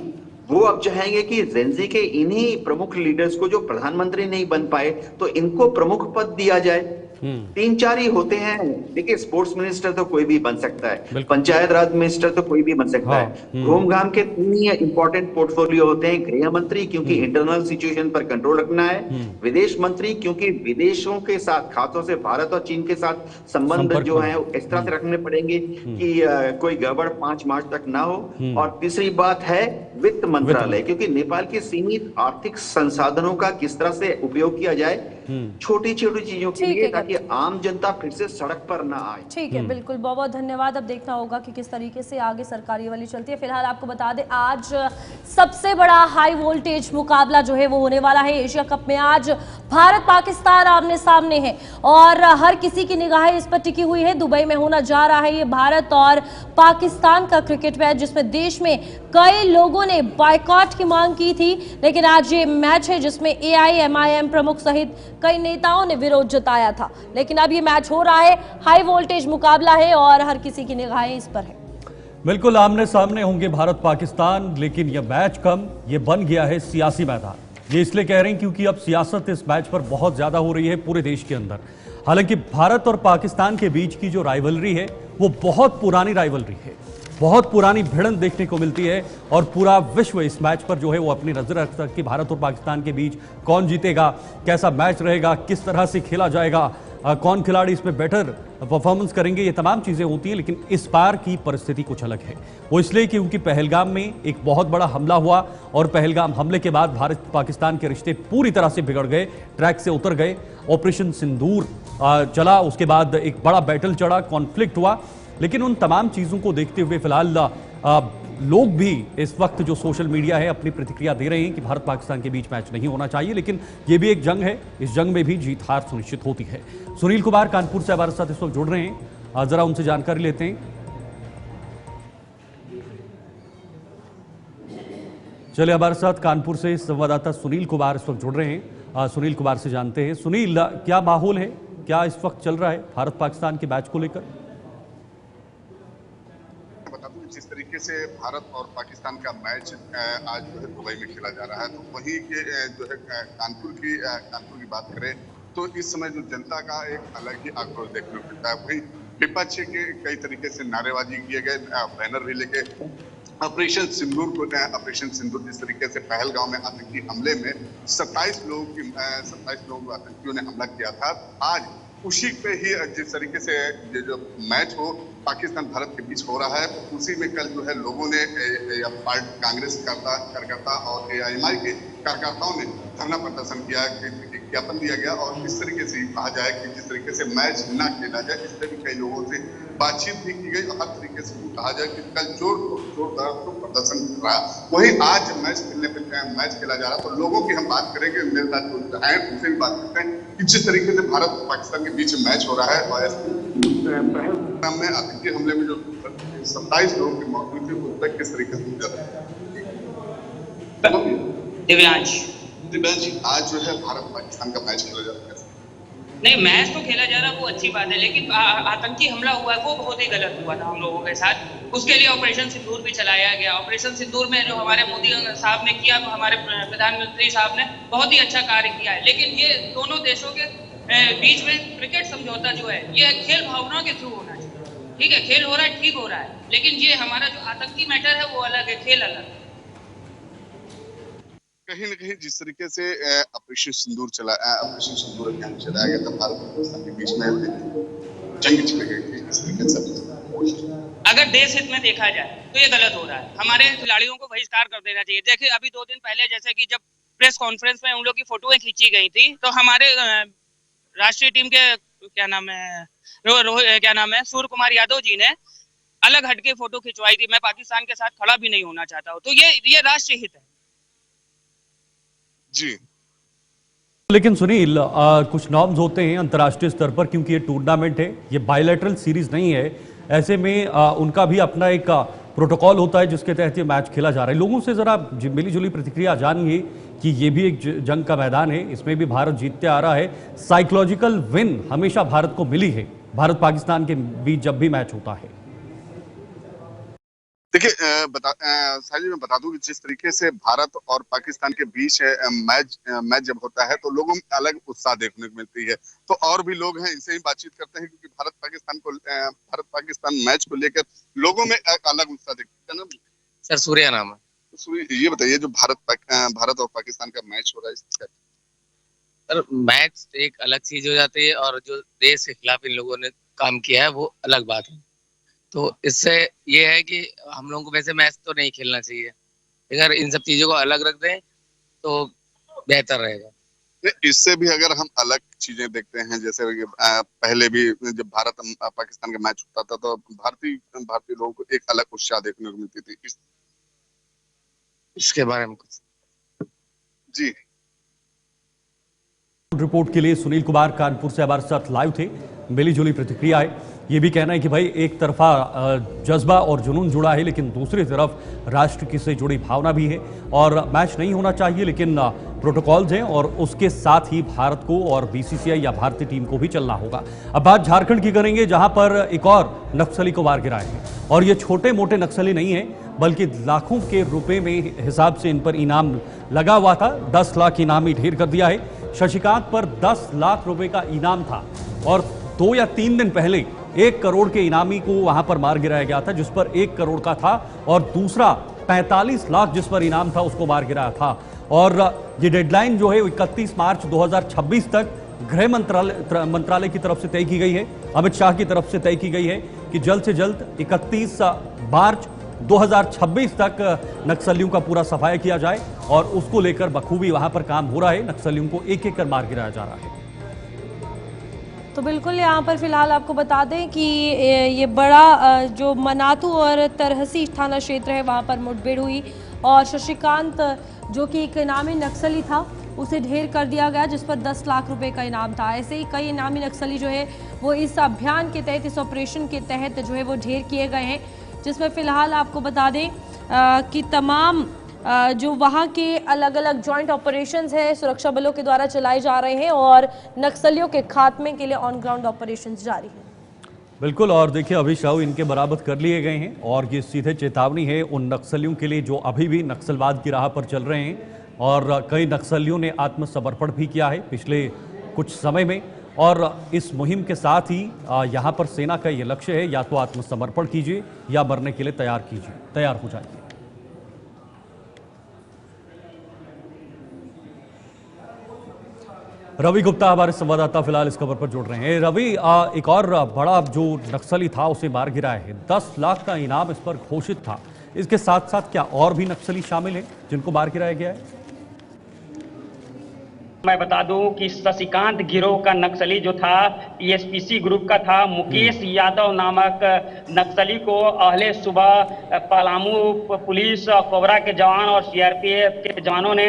वो अब चाहेंगे कि जेनजी के इन्हीं प्रमुख लीडर्स को जो प्रधानमंत्री नहीं बन पाए तो इनको प्रमुख पद दिया जाए। 3-4 ही होते हैं। देखिए, स्पोर्ट्स मिनिस्टर तो कोई भी बन सकता है, पंचायत राज मिनिस्टर तो कोई भी बन सकता है। घूम घाम के 3 ही इंपॉर्टेंट पोर्टफोलियो होते हैं। गृह मंत्री क्योंकि इंटरनल सिचुएशन पर कंट्रोल रखना है, विदेश मंत्री क्योंकि विदेशों के साथ, खासतौर से भारत और चीन के साथ संबंध जो है इस तरह से रखने पड़ेंगे कि कोई गड़बड़ 5 मार्च तक ना हो। और तीसरी बात है वित्त मंत्रालय, क्योंकि नेपाल के सीमित आर्थिक संसाधनों का किस तरह से उपयोग किया जाए छोटी छोटी चीजों के लिए, ताकि आम जनता फिर से सड़क पर ना आए। ठीक है, बिल्कुल, बहुत बहुत धन्यवाद। अब देखना होगा कि किस तरीके से आगे सरकारी वाली चलती है। फिलहाल आपको बता दें, आज सबसे बड़ा हाई वोल्टेज मुकाबला जो है वो होने वाला है एशिया कप में। आज भारत पाकिस्तान आमने सामने है और हर किसी की निगाहें इस पर टिकी हुई है। दुबई में होना जा रहा है ये भारत और पाकिस्तान का क्रिकेट मैच, जिसमें देश में कई लोगों ने बायकॉट की मांग की थी, लेकिन आज ये मैच है जिसमें AIMIM प्रमुख सहित कई नेताओं ने विरोध जताया था। लेकिन अब ये मैच हो रहा है, हाई वोल्टेज मुकाबला है और हर किसी की निगाहें इस पर है। बिल्कुल आमने सामने होंगे भारत पाकिस्तान, लेकिन यह मैच कम, ये बन गया है सियासी मैदान। ये इसलिए कह रहे हैं क्योंकि अब सियासत इस मैच पर बहुत ज्यादा हो रही है पूरे देश के अंदर। हालांकि भारत और पाकिस्तान के बीच की जो राइवलरी है वो बहुत पुरानी राइवलरी है, बहुत पुरानी भिड़ंत देखने को मिलती है और पूरा विश्व इस मैच पर जो है वो अपनी नजर रखता है कि भारत और पाकिस्तान के बीच कौन जीतेगा, कैसा मैच रहेगा, किस तरह से खेला जाएगा, कौन खिलाड़ी इसमें बेटर परफॉर्मेंस करेंगे, ये तमाम चीजें होती हैं। लेकिन इस बार की परिस्थिति कुछ अलग है। वो इसलिए क्योंकि पहलगाम में एक बहुत बड़ा हमला हुआ और पहलगाम हमले के बाद भारत पाकिस्तान के रिश्ते पूरी तरह से बिगड़ गए, ट्रैक से उतर गए। ऑपरेशन सिंदूर चला, उसके बाद एक बड़ा बैटल चढ़ा, कॉन्फ्लिक्ट हुआ। लेकिन उन तमाम चीजों को देखते हुए फिलहाल लोग भी इस वक्त जो सोशल मीडिया है अपनी प्रतिक्रिया दे रहे हैं कि भारत पाकिस्तान के बीच मैच नहीं होना चाहिए। लेकिन ये भी एक जंग है, इस जंग में भी जीत हार सुनिश्चित होती है। सुनील कुमार कानपुर से हमारे साथ इस वक्त जुड़ रहे हैं, जरा उनसे जानकारी लेते हैं। चलिए, हमारे साथ कानपुर से संवाददाता सुनील कुमार इस वक्त जुड़ रहे हैं। सुनील कुमार से जानते हैं। सुनील, क्या माहौल है, क्या इस वक्त चल रहा है भारत पाकिस्तान के मैच को लेकर? जिस तरीके से भारत और पाकिस्तान का मैच आज जो है दुबई में खेला जा रहा है, तो वहीं के जो है कानपुर की बात करें तो इस समय जो जनता का एक अलग ही आक्रोश देखने को मिलता है। वहीं विपक्ष के कई तरीके से नारेबाजी किए गए, बैनर भी लेके ऑपरेशन सिंदूर जिस तरीके से पहलगाम में आतंकी हमले में 27 लोग आतंकियों ने हमला किया था, आज उसी पे ही जिस तरीके से ये जो मैच हो पाकिस्तान भारत के बीच हो रहा है, उसी में कल जो है लोगों ने कांग्रेस कार्यकर्ता और AIMI के कार्यकर्ताओं ने धरना प्रदर्शन किया, ज्ञापन दिया गया और इस तरीके से कहा जाए कि जिस तरीके से मैच ना खेला जाए, इस पर भी कई लोगों से बातचीत भी की गई और हर तरीके से कहा जाए कि कल जोरदार प्रदर्शन रहा। वहीं आज मैच खेला जा रहा, तो लोगों की हम बात करेंगे, मेरे साथ जो है उनसे भी बात करते हैं कि जिस तरीके से भारत और पाकिस्तान के बीच मैच हो रहा है पहलगाम में आतंकी हमले में जो 27 लोगों की मौत हुई थी, उस पर किस तरीके से दिव्यांश जी आज जो है भारत पाकिस्तान का मैच खेला जा रहा है? नहीं, मैच तो खेला जा रहा है, वो अच्छी बात है, लेकिन आतंकी हमला हुआ है वो बहुत ही गलत हुआ था हम लोगों के साथ। उसके लिए ऑपरेशन सिंदूर भी चलाया गया। ऑपरेशन सिंदूर में जो हमारे मोदी साहब ने किया, हमारे प्रधानमंत्री साहब ने बहुत ही अच्छा कार्य किया है। लेकिन ये दोनों देशों के बीच में क्रिकेट समझौता जो है ये खेल भावना के थ्रू होना चाहिए। ठीक है, खेल हो रहा है, ठीक हो रहा है, लेकिन ये हमारा जो आतंकी मैटर है वो अलग है, खेल अलग है। कहीं न कहीं जिस तरीके से ऑपरेशन सिंदूर अभियान चलाया गया था भारत और पाकिस्तान के बीच में जंग छिड़ गई, इस तरीके से अगर देश हित में देखा जाए तो ये गलत हो रहा है। हमारे खिलाड़ियों को बहिष्कार कर देना चाहिए। देखिए, अभी 2 दिन पहले जैसे कि जब प्रेस कॉन्फ्रेंस में उन लोग की फोटोएं खींची गई थी, तो हमारे राष्ट्रीय टीम के क्या नाम है सूर्य कुमार यादव जी ने अलग हटके फोटो खिंचवाई थी। मैं पाकिस्तान के साथ खड़ा भी नहीं होना चाहता हूँ, तो ये राष्ट्रीय हित है जी। लेकिन सुनील, कुछ नॉर्म्स होते हैं अंतर्राष्ट्रीय स्तर पर, क्योंकि ये टूर्नामेंट है, ये बायलैटरल सीरीज नहीं है। ऐसे में उनका भी अपना एक प्रोटोकॉल होता है जिसके तहत ये मैच खेला जा रहा है। लोगों से जरा मिली जुली प्रतिक्रिया जानिए कि ये भी एक जंग का मैदान है, इसमें भी भारत जीतते आ रहा है। साइकोलॉजिकल विन हमेशा भारत को मिली है भारत पाकिस्तान के बीच जब भी मैच होता है। देखिए साहिल जी, मैं बता दूं कि जिस तरीके से भारत और पाकिस्तान के बीच मैच जब होता है तो लोगों में अलग उत्साह देखने को मिलती है। तो और भी लोग हैं, इनसे ही बातचीत करते हैं, क्योंकि भारत पाकिस्तान मैच को लेकर लोगों में अलग उत्साह देखते हैं ना। सर सूर्या नाम है। ये बताइए, जो भारत और पाकिस्तान का मैच हो रहा है इसका, सर मैच एक अलग चीज हो जाती है और जो देश के खिलाफ इन लोगों ने काम किया है वो अलग बात है। तो इससे ये है कि हम लोगों को वैसे मैच तो नहीं खेलना चाहिए, अगर इन सब चीजों को अलग रख दें तो बेहतर रहेगा। इससे भी अगर हम अलग चीजें देखते हैं, जैसे पहले भी जब भारत पाकिस्तान का मैच होता था तो भारतीय लोगों को एक अलग उत्साह देखने को मिलती थी। इसके बारे में कुछ जी। रिपोर्ट के लिए सुनील कुमार कानपुर से हमारे साथ लाइव थे। मिली जुली प्रतिक्रिया है, ये भी कहना है कि भाई एक तरफा जज्बा और जुनून जुड़ा है, लेकिन दूसरी तरफ राष्ट्र की से जुड़ी भावना भी है और मैच नहीं होना चाहिए, लेकिन प्रोटोकॉल्स हैं और उसके साथ ही भारत को और बीसीसीआई या भारतीय टीम को भी चलना होगा। अब बात झारखंड की करेंगे, जहां पर एक और नक्सली को मार गिराए हैं और ये छोटे मोटे नक्सली नहीं है, बल्कि लाखों के रुपए में हिसाब से इन पर इनाम लगा हुआ था। 10 लाख इनामी ढेर कर दिया है। शशिकांत पर 10 लाख रुपए का इनाम था और 2 या 3 दिन पहले 1 करोड़ के इनामी को वहां पर मार गिराया गया था, जिस पर 1 करोड़ का था और दूसरा 45 लाख जिस पर इनाम था उसको मार गिराया था। और ये डेडलाइन जो है 31 मार्च 2026 तक गृह मंत्रालय की तरफ से तय की गई है, अमित शाह की तरफ से तय की गई है कि जल्द से जल्द 31 मार्च 2026 तक नक्सलियों का पूरा सफाया किया जाए और उसको लेकर बखूबी वहां पर काम हो रहा है। नक्सलियों को एक एक कर मार गिराया जा रहा है। तो बिल्कुल यहाँ पर फिलहाल आपको बता दें कि ये बड़ा जो मनातू और तरहसी थाना क्षेत्र है वहाँ पर मुठभेड़ हुई और शशिकांत जो कि एक इनामी नक्सली था उसे ढेर कर दिया गया, जिस पर 10 लाख रुपए का इनाम था। ऐसे ही कई इनामी नक्सली जो है वो इस अभियान के तहत, इस ऑपरेशन के तहत जो है वो ढेर किए गए हैं, जिसमें फिलहाल आपको बता दें कि तमाम जो वहाँ के अलग अलग जॉइंट ऑपरेशंस है सुरक्षा बलों के द्वारा चलाए जा रहे हैं और नक्सलियों के खात्मे के लिए ऑन ग्राउंड ऑपरेशंस जारी हैं। बिल्कुल, और देखिए अभी शव इनके बरामद कर लिए गए हैं और ये सीधे चेतावनी है उन नक्सलियों के लिए जो अभी भी नक्सलवाद की राह पर चल रहे हैं। और कई नक्सलियों ने आत्मसमर्पण भी किया है पिछले कुछ समय में और इस मुहिम के साथ ही यहाँ पर सेना का ये लक्ष्य है, या तो आत्मसमर्पण कीजिए या मरने के लिए तैयार हो जाइए। रवि गुप्ता हमारे संवाददाता फिलहाल इस खबर पर जुड़ रहे हैं। रवि, एक और बड़ा जो नक्सली था उसे मार गिराया है, 10 लाख का इनाम इस पर घोषित था। इसके साथ साथ क्या और भी नक्सली शामिल हैं जिनको मार गिराया गया है? मैं बता दूं कि शशिकांत गिरोह का नक्सली जो था टीएसपीसी ग्रुप का था। मुकेश यादव नामक नक्सली को अहले सुबह पलामू पुलिस, कोबरा के जवान और सीआरपीएफ के जवानों ने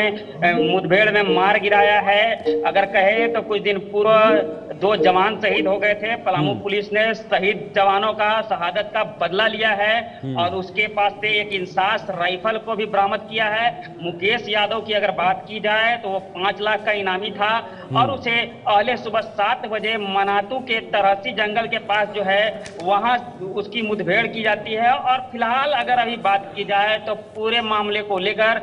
मुठभेड़ में मार गिराया है। अगर कहे तो कुछ दिन पूर्व 2 जवान शहीद हो गए थे। पलामू पुलिस ने शहीद जवानों का शहादत का बदला लिया है और उसके पास से एक इंसास राइफल को भी बरामद किया है। मुकेश यादव की अगर बात की जाए तो वो 5 लाख का इनामी था और उसे अहले सुबह 7 बजे मनातू के तरहसी जंगल के पास जो है वहां उसकी मुठभेड़ की जाती है। और फिलहाल अगर अभी बात की जाए तो पूरे मामले को लेकर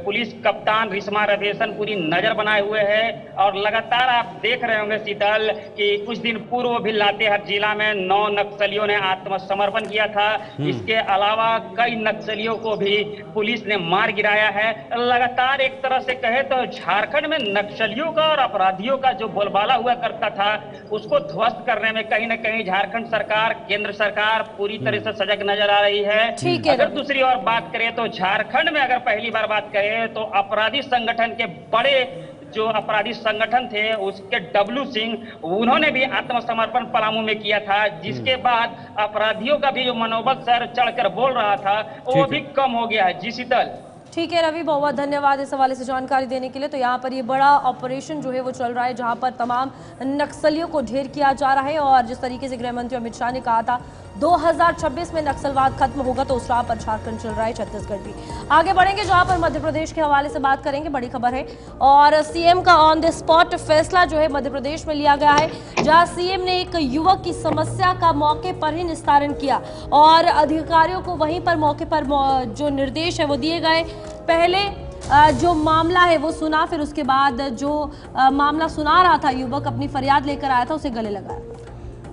पुलिस कप्तान रिश्मा रवेशन पूरी नजर बनाए हुए है और लगातार आप देख रहे होंगे शीतल कि कुछ दिन पूर्व भी लातेहार जिला में 9 नक्सलियों ने आत्मसमर्पण किया था। इसके अलावा कई नक्सलियों को भी पुलिस ने मार गिराया है। लगातार एक तरह से कहे तो झारखंड में नक्सलियों का और अपराधियों का जो बोलबाला हुआ करता था उसको ध्वस्त करने में कहीं न कहीं झारखंड सरकार, केंद्र सरकार पूरी तरह से सजग नजर आ रही है। अगर दूसरी ओर बात करें तो झारखंड में अगर पहली बार बात करें तो अपराधी संगठन के बड़े जो अपराधी संगठन थे उसके डब्लू सिंह उन्होंने भी आत्मसमर्पण पलामू में किया था, जिसके बाद अपराधियों का भी जो मनोबल सर चढ़कर बोल रहा था वो भी कम हो गया है। जी शीतल। ठीक है रवि, बहुत बहुत धन्यवाद इस हवाले से जानकारी देने के लिए। तो यहाँ पर ये बड़ा ऑपरेशन जो है वो चल रहा है जहाँ पर तमाम नक्सलियों को ढेर किया जा रहा है और जिस तरीके से गृह मंत्री अमित शाह ने कहा था 2026 में नक्सलवाद खत्म होगा तो उस राह पर झारखंड चल रहा है, छत्तीसगढ़ भी। आगे बढ़ेंगे जहां पर मध्य प्रदेश के हवाले से बात करेंगे, बड़ी खबर है और सीएम का ऑन द स्पॉट फैसला जो है मध्य प्रदेश में लिया गया है, जहां सीएम ने एक युवक की समस्या का मौके पर ही निस्तारण किया और अधिकारियों को वहीं पर मौके पर जो निर्देश है वो दिए गए। पहले जो मामला है वो सुना, फिर उसके बाद जो मामला सुना रहा था युवक अपनी फरियाद लेकर आया था उसे गले लगाया।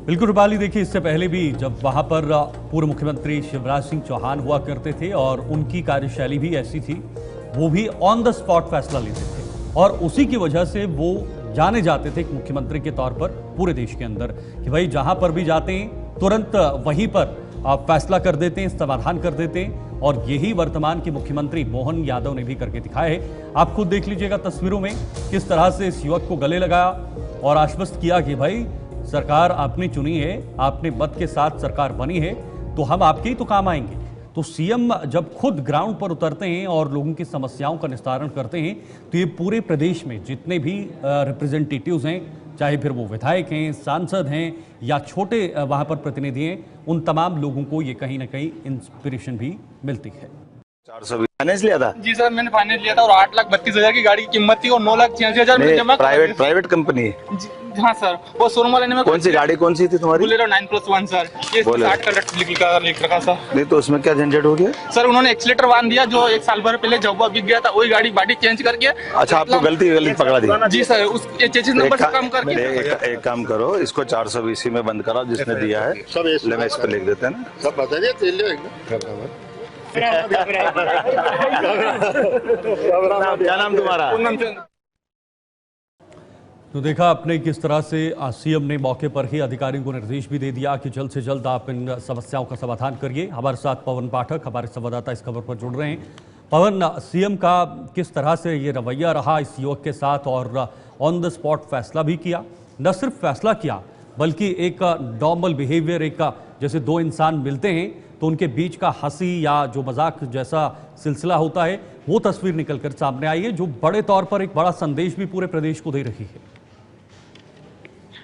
बिल्कुल रूपाली, देखिए इससे पहले भी जब वहां पर पूर्व मुख्यमंत्री शिवराज सिंह चौहान हुआ करते थे और उनकी कार्यशैली भी ऐसी थी, वो भी ऑन द स्पॉट फैसला लेते थे और उसी की वजह से वो जाने जाते थे एक मुख्यमंत्री के तौर पर पूरे देश के अंदर कि भाई जहां पर भी जाते हैं तुरंत वहीं पर फैसला कर देते हैं, समाधान कर देते हैं और यही वर्तमान के मुख्यमंत्री मोहन यादव ने भी करके दिखाया है। आप खुद देख लीजिएगा तस्वीरों में किस तरह से इस युवक को गले लगाया और आश्वस्त किया कि भाई सरकार आपने चुनी है, आपने मत के साथ सरकार बनी है तो हम आपके ही तो काम आएंगे। तो सीएम जब खुद ग्राउंड पर उतरते हैं और लोगों की समस्याओं का निस्तारण करते हैं तो ये पूरे प्रदेश में जितने भी रिप्रेजेंटेटिव्स हैं, चाहे फिर वो विधायक हैं, सांसद हैं या छोटे वहाँ पर प्रतिनिधि हैं, उन तमाम लोगों को ये कहीं ना कहीं इंस्पिरेशन भी मिलती है। 420 फाइनेंस लिया था? जी सर, मैंने फाइनेंस लिया था और 8,32,000 की गाड़ी की कीमत थी और 9,86,000 जमा। प्राइवेट कंपनी है? हाँ सर, वो शोरूम वाले ने। कौन सी गाड़ी कौन सी थी तुम्हारी? बोलेरो 9+1 सर, ये 60 का लिख रखा सर। नहीं तो उसमें क्या झंझट हो गया सर? उन्होंने एक्सीलेटर बांध दिया जो 1 साल भर पहले जब बिक गया था, वही गाड़ी बॉडी चेंज करके। अच्छा, आपको गलती पकड़ा दी? जी सर, उस चेसिस नंबर से काम करके। एक काम करो, इसको 420 में बंद कराओ जिसने दिया है, मैं इस पर लिख देते हैं ना सब बता दिया। क्या नाम तुम्हारा? तो देखा आपने किस तरह से सीएम ने मौके पर ही अधिकारियों को निर्देश भी दे दिया कि जल्द से जल्द आप इन समस्याओं का समाधान करिए। हमारे साथ पवन पाठक हमारे संवाददाता इस खबर पर जुड़ रहे हैं। पवन, सीएम का किस तरह से ये रवैया रहा इस युवक के साथ और ऑन द स्पॉट फैसला भी किया, न सिर्फ फैसला किया बल्कि एक नॉर्मल बिहेवियर, एक जैसे दो इंसान मिलते हैं तो उनके बीच का हंसी या जो मजाक जैसा सिलसिला होता है वो तस्वीर निकलकर सामने आई है जो बड़े तौर पर एक बड़ा संदेश भी पूरे प्रदेश को दे रही है।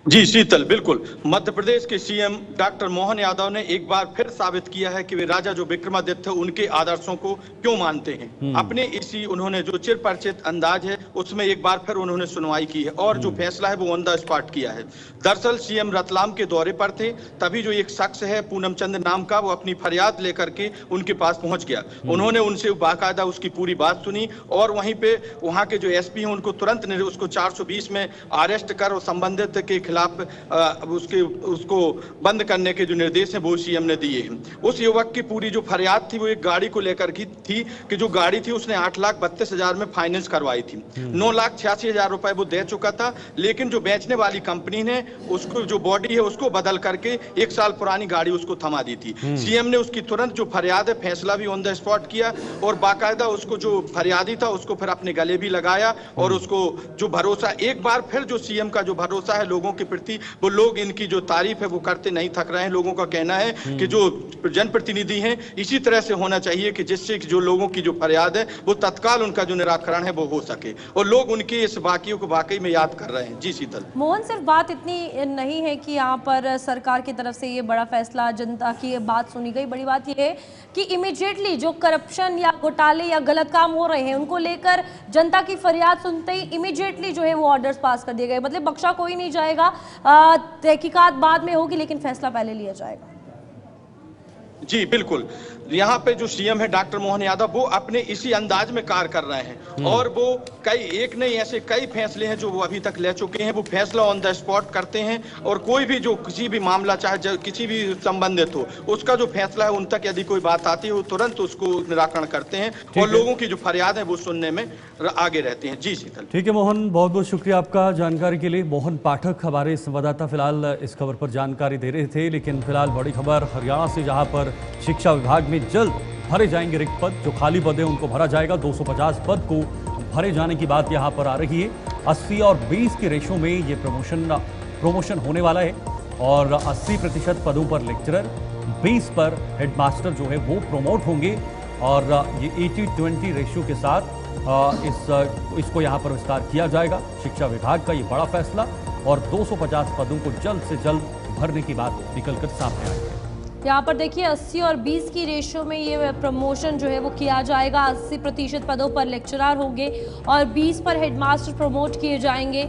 जी शीतल, बिल्कुल। मध्य प्रदेश के सीएम डॉक्टर मोहन यादव ने एक बार फिर साबित किया है कि वे राजा जो विक्रमादित्य उनके आदर्शों को क्यों मानते हैं। अपने इसी उन्होंने जो चिर परिचित अंदाज है उसमें एक बार फिर उन्होंने सुनवाई की है और जो फैसला है वो ऑन द स्पॉट किया है। दरअसल सीएम रतलाम के दौरे पर थे, तभी जो एक शख्स है पूनम चंद नाम का, वो अपनी फरियाद लेकर के उनके पास पहुंच गया। उन्होंने उनसे बाकायदा उसकी पूरी बात सुनी और वहीं पे वहां के जो एसपी हैं उनको तुरंत उसको 420 में अरेस्ट कर और संबंधित के खिलाफ उसको बंद करने के जो निर्देश हैं वो सीएम ने दिए हैं। उस युवक की पूरी जो फरियाद थी वो एक गाड़ी को लेकर की थी कि जो गाड़ी थी उसने 8,32,000 में फाइनेंस करवाई थी। 9,86,000 रुपए वो दे चुका था, लेकिन जो बेचने वाली कंपनी ने उसको जो बॉडी है उसको बदल करके 1 साल पुरानी गाड़ी उसको थमा दी थी। सीएम ने उसकी तुरंत जो फरियाद है फैसला भी ऑन द स्पॉट किया और बाकायदा उसको जो फरियादी था उसको फिर अपने गले भी लगाया और उसको जो भरोसा, एक बार फिर जो सीएम का जो भरोसा है लोगों के प्रति, वो लोग इनकी जो तारीफ है वो करते नहीं थक रहे हैं। लोगों का कहना है कि जो जनप्रतिनिधि हैं इसी तरह से होना चाहिए कि जिससे जो लोगों की जो फरियाद है वो तत्काल उनका जो निराकरण है वो हो सके और लोग उनके इस वाकये को वाकई में याद कर रहे हैं। जी शीतल। मोहन, सिर्फ बात इतनी नहीं है कि यहाँ पर सरकार की तरफ से ये बड़ा फैसला, जनता की ये बात सुनी गई, बड़ी बात ये है कि इमीडिएटली जो करप्शन या घोटाले या गलत काम हो रहे हैं उनको लेकर जनता की फरियाद सुनते ही इमीडिएटली जो है वो ऑर्डर्स पास कर दिए गए। मतलब बख्शा कोई नहीं जाएगा, तहकीकात बाद में होगी लेकिन फैसला पहले लिया जाएगा। जी बिल्कुल, यहाँ पे जो सीएम है डॉक्टर मोहन यादव वो अपने इसी अंदाज में कार्य कर रहे हैं और वो एक नहीं ऐसे कई फैसले हैं जो वो अभी तक ले चुके हैं। वो फैसला ऑन द स्पॉट करते हैं और कोई भी जो किसी भी मामला चाहे किसी भी संबंधित हो उसका जो फैसला है उन तक यदि कोई बात आती है वो तुरंत उसको निराकरण करते हैं और लोगों की जो फरियाद है वो सुनने में आगे रहते हैं। जी शीतल। ठीक है मोहन, बहुत बहुत शुक्रिया आपका जानकारी के लिए। मोहन पाठक हमारे संवाददाता फिलहाल इस खबर पर जानकारी दे रहे थे, लेकिन फिलहाल बड़ी खबर हरियाणा से, जहां पर शिक्षा विभाग में जल्द भरे जाएंगे रिक्त पद। जो खाली पद है उनको भरा जाएगा। 250 पद को भरे जाने की बात यहां पर आ रही है। 80 और 20 के रेशो में ये प्रमोशन होने वाला है और 80% पदों पर लेक्चरर, 20 पर हेडमास्टर जो है वो प्रमोट होंगे और ये 80-20 रेशियो के साथ इसको यहाँ पर विस्तार किया जाएगा। शिक्षा विभाग का ये बड़ा फैसला और 250 पदों को जल्द से जल्द भरने की बात निकलकर सामने आई है। यहाँ पर देखिए 80 और 20 की रेशियो में ये प्रमोशन जो है वो किया जाएगा। 80% पदों पर लेक्चरर होंगे और 20 पर हेडमास्टर प्रमोट किए जाएंगे।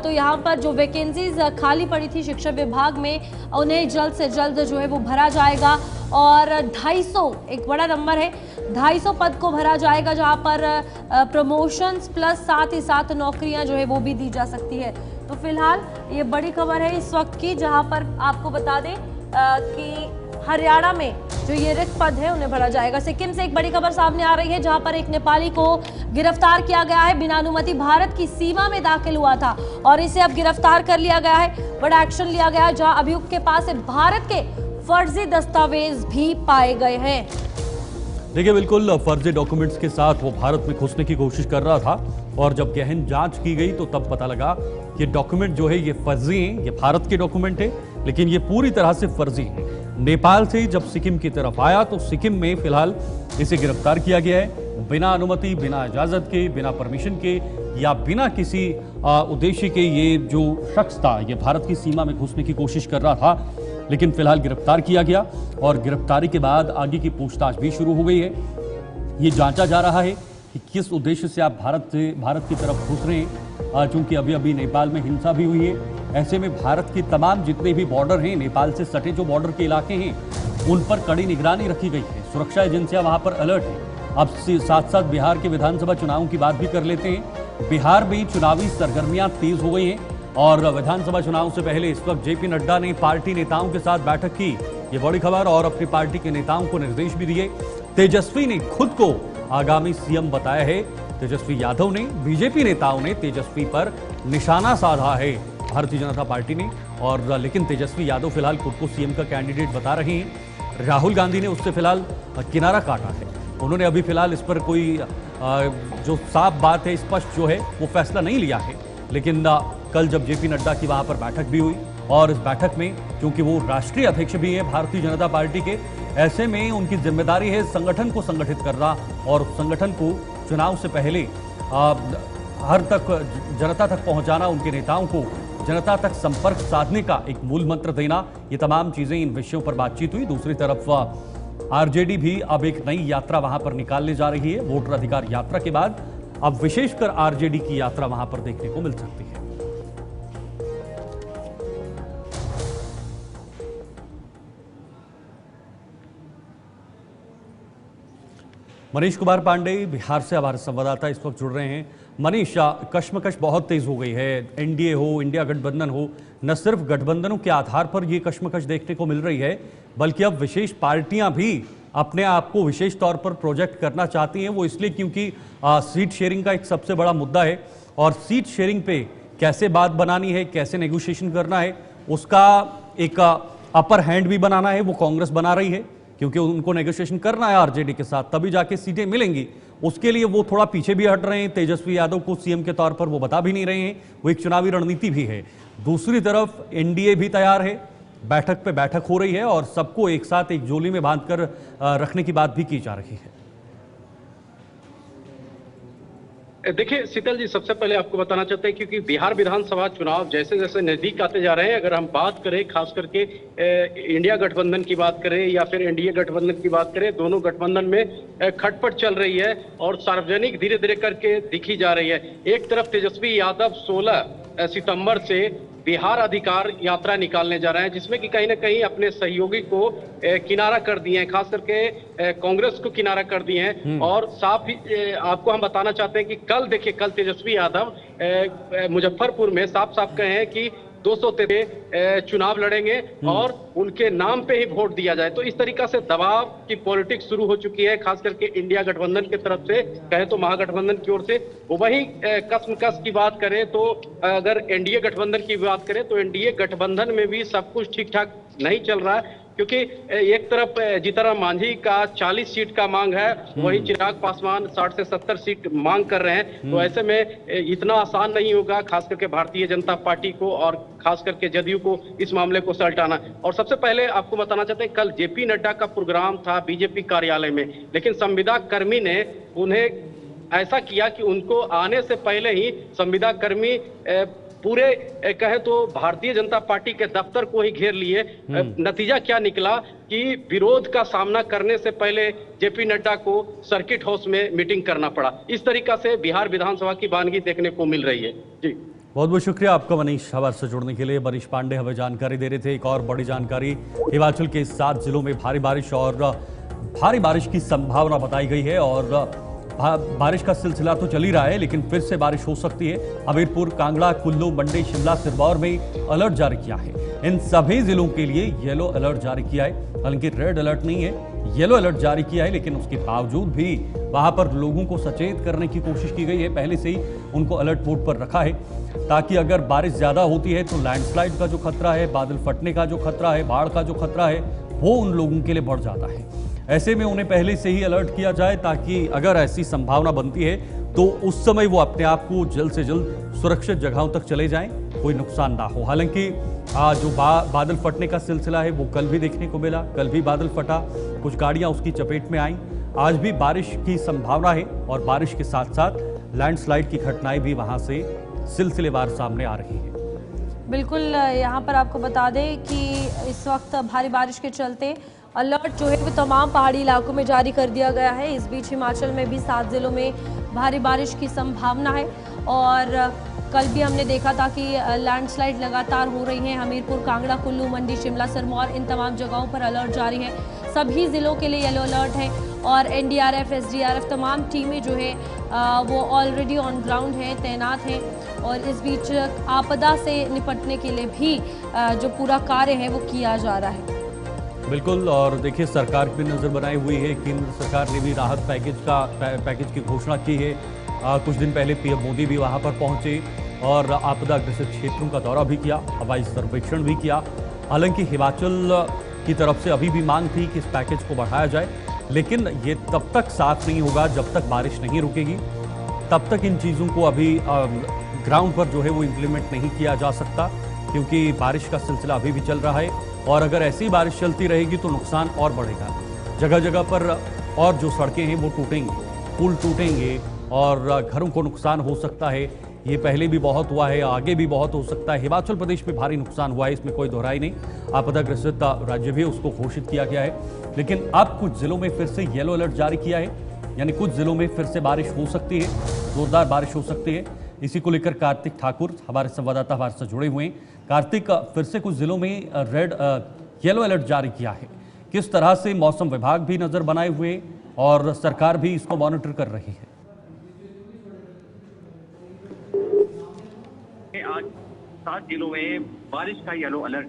तो यहाँ पर जो वैकेंसीज खाली पड़ी थी शिक्षा विभाग में, उन्हें जल्द से जल्द जो है वो भरा जाएगा। और 250 एक बड़ा नंबर है, 250 पद को भरा जाएगा, जहाँ पर प्रमोशंस प्लस साथ ही साथ नौकरियाँ जो है वो भी दी जा सकती है। तो फिलहाल ये बड़ी खबर है इस वक्त की, जहाँ पर आपको बता दें कि हरियाणा में जो ये रिक्त पद है उन्हें भरा जाएगा। सिक्किम से एक बड़ी खबर सामने आ रही है, जहां पर एक नेपाली को गिरफ्तार किया गया है। बिना अनुमति भारत की सीमा में दाखिल हुआ था और इसे अब गिरफ्तार कर लिया गया है। बड़ा एक्शन लिया गया है, जहां अभियुक्त के पास से भारत के फर्जी दस्तावेज भी पाए गए हैं। देखिए, बिल्कुल फर्जी डॉक्यूमेंट्स के साथ वो भारत में घुसने की कोशिश कर रहा था और जब गहन जांच की गई तो तब पता लगा कि डॉक्यूमेंट जो है ये फर्जी हैं। ये भारत के डॉक्यूमेंट है लेकिन ये पूरी तरह से फर्जी है। नेपाल से जब सिक्किम की तरफ आया तो सिक्किम में फिलहाल इसे गिरफ्तार किया गया है। बिना अनुमति, बिना इजाजत के, बिना परमिशन के या बिना किसी उद्देश्य के ये जो शख्स था ये भारत की सीमा में घुसने की कोशिश कर रहा था, लेकिन फिलहाल गिरफ्तार किया गया और गिरफ्तारी के बाद आगे की पूछताछ भी शुरू हो गई है। ये जांचा जा रहा है कि किस उद्देश्य से आप भारत की तरफ घुस रहे हैं, चूंकि अभी अभी नेपाल में हिंसा भी हुई है। ऐसे में भारत के तमाम जितने भी बॉर्डर हैं, नेपाल से सटे जो बॉर्डर के इलाके हैं, उन पर कड़ी निगरानी रखी गई है। सुरक्षा एजेंसियां वहां पर अलर्ट हैं। अब साथ साथ बिहार के विधानसभा चुनावों की बात भी कर लेते हैं। बिहार में चुनावी सरगर्मियां तेज हो गई हैं और विधानसभा चुनाव से पहले इस वक्त जेपी नड्डा ने पार्टी नेताओं के साथ बैठक की, ये बड़ी खबर, और अपनी पार्टी के नेताओं को निर्देश भी दिए। तेजस्वी ने खुद को आगामी सीएम बताया है। तेजस्वी यादव ने, बीजेपी नेताओं ने तेजस्वी पर निशाना साधा है भारतीय जनता पार्टी ने, और लेकिन तेजस्वी यादव फिलहाल खुद को सीएम का कैंडिडेट बता रहे हैं। राहुल गांधी ने उससे फिलहाल किनारा काटा है। उन्होंने अभी फिलहाल इस पर कोई जो साफ बात है, स्पष्ट जो है वो फैसला नहीं लिया है। लेकिन कल जब जेपी नड्डा की वहां पर बैठक भी हुई और इस बैठक में क्योंकि वो राष्ट्रीय अध्यक्ष भी है भारतीय जनता पार्टी के, ऐसे में उनकी जिम्मेदारी है संगठन को संगठित करना और संगठन को चुनाव से पहले हर तक जनता तक पहुंचाना, उनके नेताओं को जनता तक संपर्क साधने का एक मूल मंत्र देना। ये तमाम चीजें, इन विषयों पर बातचीत हुई। दूसरी तरफ आरजेडी भी अब एक नई यात्रा वहां पर निकालने जा रही है। वोटर अधिकार यात्रा के बाद अब विशेषकर आरजेडी की यात्रा वहां पर देखने को मिल सकती है। मनीष कुमार पांडे बिहार से हमारे संवाददाता इस वक्त जुड़ रहे हैं। मनीष, कश्मकश बहुत तेज हो गई है। एनडीए हो, इंडिया गठबंधन हो, न सिर्फ गठबंधनों के आधार पर ये कश्मकश देखने को मिल रही है, बल्कि अब विशेष पार्टियां भी अपने आप को विशेष तौर पर प्रोजेक्ट करना चाहती हैं। वो इसलिए क्योंकि सीट शेयरिंग का एक सबसे बड़ा मुद्दा है और सीट शेयरिंग पे कैसे बात बनानी है, कैसे नेगोशिएशन करना है, उसका एक अपर हैंड भी बनाना है। वो कांग्रेस बना रही है क्योंकि उनको नेगोशिएशन करना है आरजेडी के साथ, तभी जाके सीटें मिलेंगी। उसके लिए वो थोड़ा पीछे भी हट रहे हैं। तेजस्वी यादव को सीएम के तौर पर वो बता भी नहीं रहे हैं। वो एक चुनावी रणनीति भी है। दूसरी तरफ एनडीए भी तैयार है, बैठक पे बैठक हो रही है और सबको एक साथ एक जोली में बांधकर रखने की बात भी की जा रही है। देखिए शीतल जी, सबसे पहले आपको बताना चाहते हैं क्योंकि बिहार विधानसभा चुनाव जैसे जैसे नजदीक आते जा रहे हैं, अगर हम बात करें खास करके इंडिया गठबंधन की बात करें या फिर एनडीए गठबंधन की बात करें, दोनों गठबंधन में खटपट चल रही है और सार्वजनिक धीरे धीरे करके दिखी जा रही है। एक तरफ तेजस्वी यादव 16 सितंबर से बिहार अधिकार यात्रा निकालने जा रहे हैं, जिसमें कि कहीं ना कहीं अपने सहयोगी को किनारा कर दिए हैं, खास करके कांग्रेस को किनारा कर दिए हैं। और साफ ही आपको हम बताना चाहते हैं कि कल देखिए, कल तेजस्वी यादव मुजफ्फरपुर में साफ साफ कहे हैं कि 200 चुनाव लड़ेंगे और उनके नाम पे ही वोट दिया जाए। तो इस तरीका से दबाव की पॉलिटिक्स शुरू हो चुकी है, खास करके इंडिया गठबंधन की तरफ से, कहे तो महागठबंधन की ओर से। वहीं कसमकस की बात करें तो अगर एनडीए गठबंधन की बात करें तो एनडीए गठबंधन में भी सब कुछ ठीक ठाक नहीं चल रहा है, क्योंकि एक तरफ जीतनराम मांझी का 40 सीट का मांग है, वहीं चिराग पासवान 60 से 70 सीट मांग कर रहे हैं। तो ऐसे में इतना आसान नहीं होगा खास करके भारतीय जनता पार्टी को और खास करके जदयू को इस मामले को सलटाना। और सबसे पहले आपको बताना चाहते हैं, कल जेपी नड्डा का प्रोग्राम था बीजेपी कार्यालय में, लेकिन संविदा कर्मी ने उन्हें ऐसा किया कि उनको आने से पहले ही संविदा कर्मी पूरे कहे तो भारतीय जनता पार्टी के दफ्तर को ही घेर लिए। नतीजा क्या निकला कि विरोध का सामना करने से पहले जेपी नड्डा को सर्किट हाउस में मीटिंग करना पड़ा। इस तरीका से बिहार विधानसभा की वानगी देखने को मिल रही है। जी बहुत बहुत शुक्रिया आपका मनीष, हमारे से जुड़ने के लिए। मनीष पांडे हमें जानकारी दे रहे थे। एक और बड़ी जानकारी, हिमाचल के 7 जिलों में भारी बारिश की संभावना बताई गई है और बारिश का सिलसिला तो चल ही रहा है, लेकिन फिर से बारिश हो सकती है। हमीरपुर, कांगड़ा, कुल्लू, मंडी, शिमला, सिरमौर में अलर्ट जारी किया है। इन सभी जिलों के लिए येलो अलर्ट जारी किया है। हालांकि रेड अलर्ट नहीं है, येलो अलर्ट जारी किया है, लेकिन उसके बावजूद भी वहां पर लोगों को सचेत करने की कोशिश की गई है। पहले से ही उनको अलर्ट मोड पर रखा है, ताकि अगर बारिश ज्यादा होती है तो लैंडस्लाइड का जो खतरा है, बादल फटने का जो खतरा है, बाढ़ का जो खतरा है, वो उन लोगों के लिए बढ़ जाता है। ऐसे में उन्हें पहले से ही अलर्ट किया जाए, ताकि अगर ऐसी संभावना बनती है तो उस समय वो अपने आप को जल्द से जल्द सुरक्षित जगहों तक चले जाएं, कोई नुकसान ना हो। हालांकि जो बादल फटने का सिलसिला है वो कल भी देखने को मिला। कल भी बादल फटा, कुछ गाड़ियां उसकी चपेट में आईं। आज भी बारिश की संभावना है और बारिश के साथ साथ लैंडस्लाइड की घटनाएं भी वहां से सिलसिलेवार सामने आ रही है। बिल्कुल, यहाँ पर आपको बता दें कि इस वक्त भारी बारिश के चलते अलर्ट जो है वो तमाम पहाड़ी इलाकों में जारी कर दिया गया है। इस बीच हिमाचल में भी 7 जिलों में भारी बारिश की संभावना है और कल भी हमने देखा था कि लैंडस्लाइड लगातार हो रही हैं। हमीरपुर, कांगड़ा, कुल्लू, मंडी, शिमला, सिरमौर, इन तमाम जगहों पर अलर्ट जारी है। सभी जिलों के लिए येलो अलर्ट है और एनडीआरएफ, एसडीआरएफ तमाम टीमें जो है वो ऑलरेडी ऑन ग्राउंड हैं, तैनात हैं। और इस बीच आपदा से निपटने के लिए भी जो पूरा कार्य है वो किया जा रहा है। बिल्कुल, और देखिए सरकार भी नज़र बनाई हुई है। केंद्र सरकार ने भी राहत पैकेज की घोषणा की है। कुछ दिन पहले पीएम मोदी भी वहां पर पहुंचे और आपदा ग्रसित क्षेत्रों का दौरा भी किया, हवाई सर्वेक्षण भी किया। हालांकि हिमाचल की तरफ से अभी भी मांग थी कि इस पैकेज को बढ़ाया जाए, लेकिन ये तब तक साफ नहीं होगा जब तक बारिश नहीं रुकेगी। तब तक इन चीज़ों को अभी ग्राउंड पर जो है वो इम्प्लीमेंट नहीं किया जा सकता, क्योंकि बारिश का सिलसिला अभी भी चल रहा है और अगर ऐसी बारिश चलती रहेगी तो नुकसान और बढ़ेगा। जगह जगह पर और जो सड़कें हैं वो टूटेंगी, पुल टूटेंगे और घरों को नुकसान हो सकता है। ये पहले भी बहुत हुआ है, आगे भी बहुत हो सकता है। हिमाचल प्रदेश में भारी नुकसान हुआ है, इसमें कोई दोहराई नहीं। आपदाग्रस्त राज्य भी उसको घोषित किया गया है, लेकिन अब कुछ जिलों में फिर से येलो अलर्ट जारी किया है, यानी कुछ जिलों में फिर से बारिश हो सकती है, जोरदार बारिश हो सकती है। इसी को लेकर कार्तिक ठाकुर हमारे संवाददाता हमारे साथ जुड़े हुए हैं। कार्तिक, फिर से कुछ जिलों में येलो अलर्ट जारी किया है, किस तरह से मौसम विभाग भी नजर बनाए हुए और सरकार भी इसको मॉनिटर कर रही है? आज 7 जिलों में बारिश का येलो अलर्ट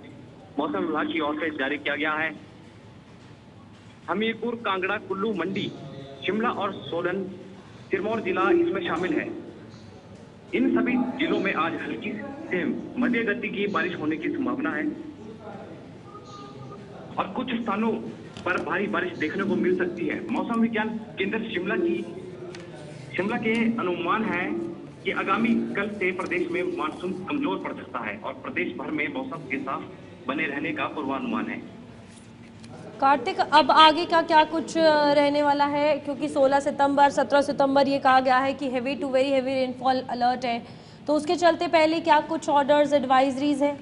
मौसम विभाग की ओर से जारी किया गया है। हमीरपुर, कांगड़ा, कुल्लू, मंडी, शिमला और सोलन, सिरमौर जिला इसमें शामिल है। इन सभी जिलों में आज हल्की से मध्यम गति की बारिश होने की संभावना है और कुछ स्थानों पर भारी बारिश देखने को मिल सकती है। मौसम विज्ञान केंद्र शिमला के अनुमान है कि आगामी कल से प्रदेश में मानसून कमजोर पड़ सकता है और प्रदेश भर में मौसम के साफ बने रहने का पूर्वानुमान है। कार्तिक, अब आगे का क्या कुछ रहने वाला है, क्योंकि 16 सितंबर 17 सितंबर ये कहा गया है कि heavy to very heavy rainfall alert है, तो उसके चलते पहले क्या कुछ ऑर्डर्स, एडवाइजरीज हैं?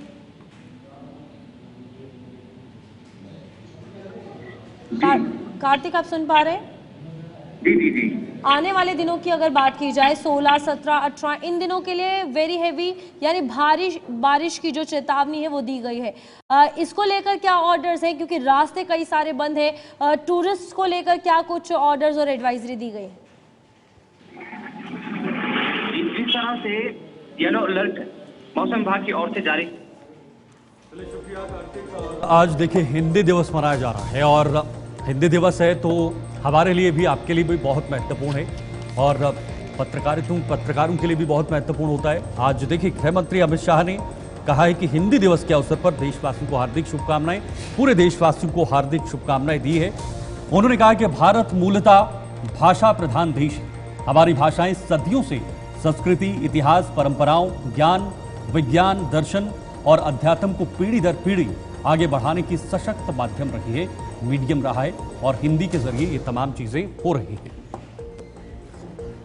कार्तिक, आप सुन पा रहे हैं? जी। आने वाले दिनों की अगर बात की जाए, 16, 17, 18 इन दिनों के लिए वेरी हेवी यानी भारी बारिश की जो चेतावनी है वो दी गई है। इसको लेकर क्या ऑर्डर्स हैं, क्योंकि रास्ते कई सारे बंद हैं। टूरिस्ट को लेकर क्या कुछ ऑर्डर्स और एडवाइजरी दी गई है? जिस तरह से येलो अलर्ट मौसम विभाग की ओर से जारी। आज देखिए हिंदी दिवस मनाया जा रहा है और हिंदी दिवस है तो हमारे लिए भी, आपके लिए भी बहुत महत्वपूर्ण है और पत्रकारों के लिए भी बहुत महत्वपूर्ण होता है। आज देखिए गृह मंत्री अमित शाह ने कहा है कि हिंदी दिवस के अवसर पर देशवासियों को हार्दिक शुभकामनाएं, पूरे देशवासियों को हार्दिक शुभकामनाएं दी है। उन्होंने कहा कि भारत मूलतः भाषा प्रधान देश है। हमारी भाषाएं सदियों से संस्कृति, इतिहास, परंपराओं, ज्ञान, विज्ञान, दर्शन और अध्यात्म को पीढ़ी दर पीढ़ी आगे बढ़ाने की सशक्त माध्यम रही है, मीडियम रहा है और हिंदी के जरिए ये तमाम चीजें हो रही है।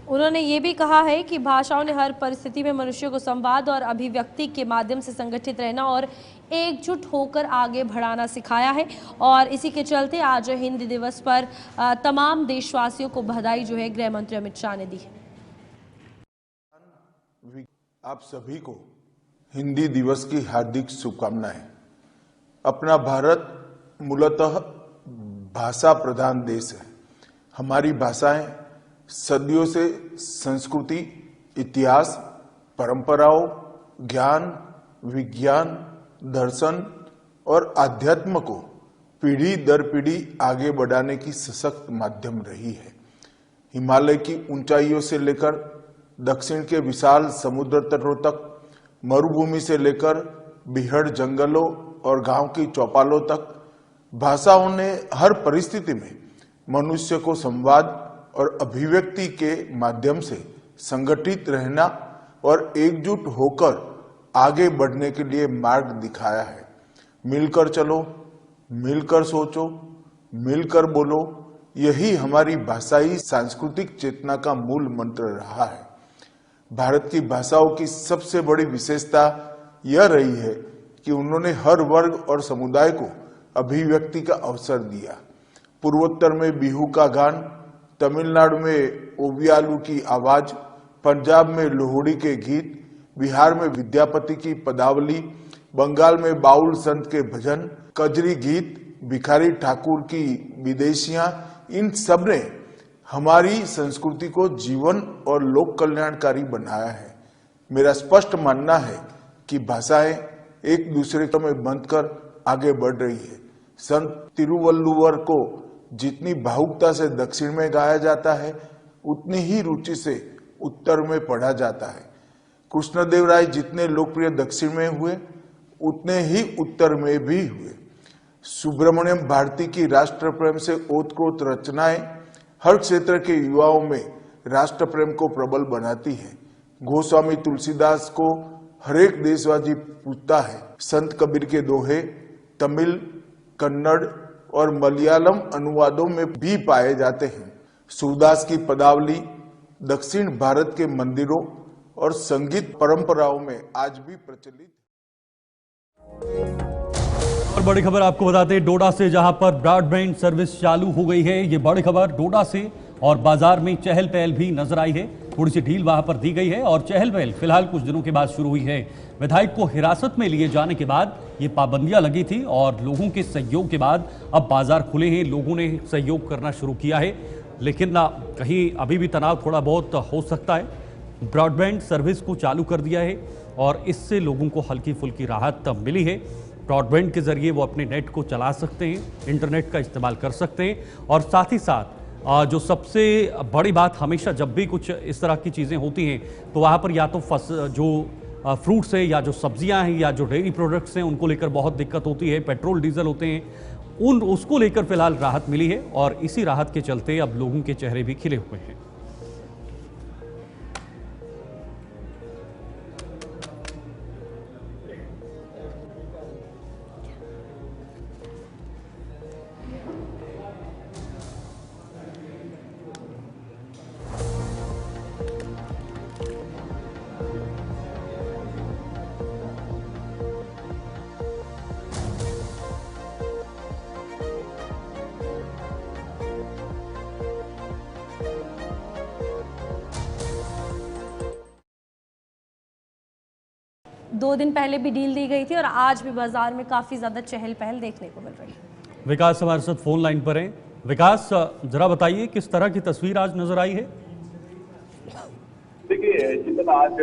उन्होंने ये भी कहा है कि भाषाओं ने हर परिस्थिति में मनुष्य को संवाद और अभिव्यक्ति के माध्यम से संगठित रहना और एकजुट होकर आगे बढ़ाना सिखाया है। और इसी के चलते आज हिंदी दिवस पर तमाम देशवासियों को बधाई जो है गृह मंत्री अमित शाह ने दी है। आप सभी को हिंदी दिवस की हार्दिक शुभकामनाएं। अपना भारत मूलतः भाषा प्रधान देश है। हमारी भाषाएं सदियों से संस्कृति, इतिहास, परंपराओं, ज्ञान, विज्ञान, दर्शन और आध्यात्म को पीढ़ी दर पीढ़ी आगे बढ़ाने की सशक्त माध्यम रही है। हिमालय की ऊंचाइयों से लेकर दक्षिण के विशाल समुद्र तटों तक, मरुभूमि से लेकर बीहड़ जंगलों और गांव की चौपालों तक, भाषाओं ने हर परिस्थिति में मनुष्य को संवाद और अभिव्यक्ति के माध्यम से संगठित रहना और एकजुट होकर आगे बढ़ने के लिए मार्ग दिखाया है। मिलकर चलो, मिलकर सोचो, मिलकर बोलो, यही हमारी भाषाई सांस्कृतिक चेतना का मूल मंत्र रहा है। भारत की भाषाओं की सबसे बड़ी विशेषता यह रही है कि उन्होंने हर वर्ग और समुदाय को अभिव्यक्ति का अवसर दिया। पूर्वोत्तर में बिहू का गान, तमिलनाडु में ओवियालू की आवाज, पंजाब में लोहड़ी के गीत, बिहार में विद्यापति की पदावली, बंगाल में बाउल संत के भजन, कजरी गीत, भिखारी ठाकुर की विदेशियां, इन सब ने हमारी संस्कृति को जीवन और लोक कल्याणकारी बनाया है। मेरा स्पष्ट मानना है कि भाषाएं एक दूसरे में बंधकर आगे बढ़ रही है। संत तिरुवल्लुवर को जितनी भावुकता से दक्षिण में गाया जाता है, उतनी ही रुचि से उत्तर में पढ़ा जाता है। कृष्णदेवराय जितने लोकप्रिय दक्षिण में हुए, उतने ही उत्तर में भी हुए। सुब्रमण्यम भारती की राष्ट्र प्रेम से ओतप्रोत रचनाएं हर क्षेत्र के युवाओं में राष्ट्र प्रेम को प्रबल बनाती है। गोस्वामी तुलसीदास को हरेक देशवासी पूछता है। संत कबीर के दोहे तमिल, कन्नड़ और मलयालम अनुवादों में भी पाए जाते हैं। सूरदास की पदावली दक्षिण भारत के मंदिरों और संगीत परंपराओं में आज भी प्रचलित। और बड़ी खबर आपको बताते हैं डोडा से, जहां पर ब्रॉडबैंड सर्विस चालू हो गई है। ये बड़ी खबर डोडा से, और बाजार में चहल पहल भी नजर आई है। थोड़ी सी ढील वहां पर दी गई है और चहल पहल फिलहाल कुछ दिनों के बाद शुरू हुई है। विधायक को हिरासत में लिए जाने के बाद ये पाबंदियां लगी थी और लोगों के सहयोग के बाद अब बाजार खुले हैं, लोगों ने सहयोग करना शुरू किया है। लेकिन कहीं अभी भी तनाव थोड़ा बहुत हो सकता है। ब्रॉडबैंड सर्विस को चालू कर दिया है और इससे लोगों को हल्की फुल्की राहत मिली है। ब्रॉडबैंड के जरिए वो अपने नेट को चला सकते हैं, इंटरनेट का इस्तेमाल कर सकते हैं। और साथ ही साथ जो सबसे बड़ी बात, हमेशा जब भी कुछ इस तरह की चीज़ें होती हैं तो वहाँ पर या तो जो फ्रूट्स है या जो सब्जियां हैं या जो डेयरी प्रोडक्ट्स हैं उनको लेकर बहुत दिक्कत होती है, पेट्रोल डीजल होते हैं, उसको लेकर फिलहाल राहत मिली है। और इसी राहत के चलते अब लोगों के चेहरे भी खिले हुए हैं। दो दिन पहले भी डील दी गई थी और आज भी बाजार में काफी ज्यादा चहल पहल देखने को मिल रही है। विकास हमारे साथ फोन लाइन पर हैं। विकास, जरा बताइए किस तरह की तस्वीर आज नजर आई है? देखिए जितना आज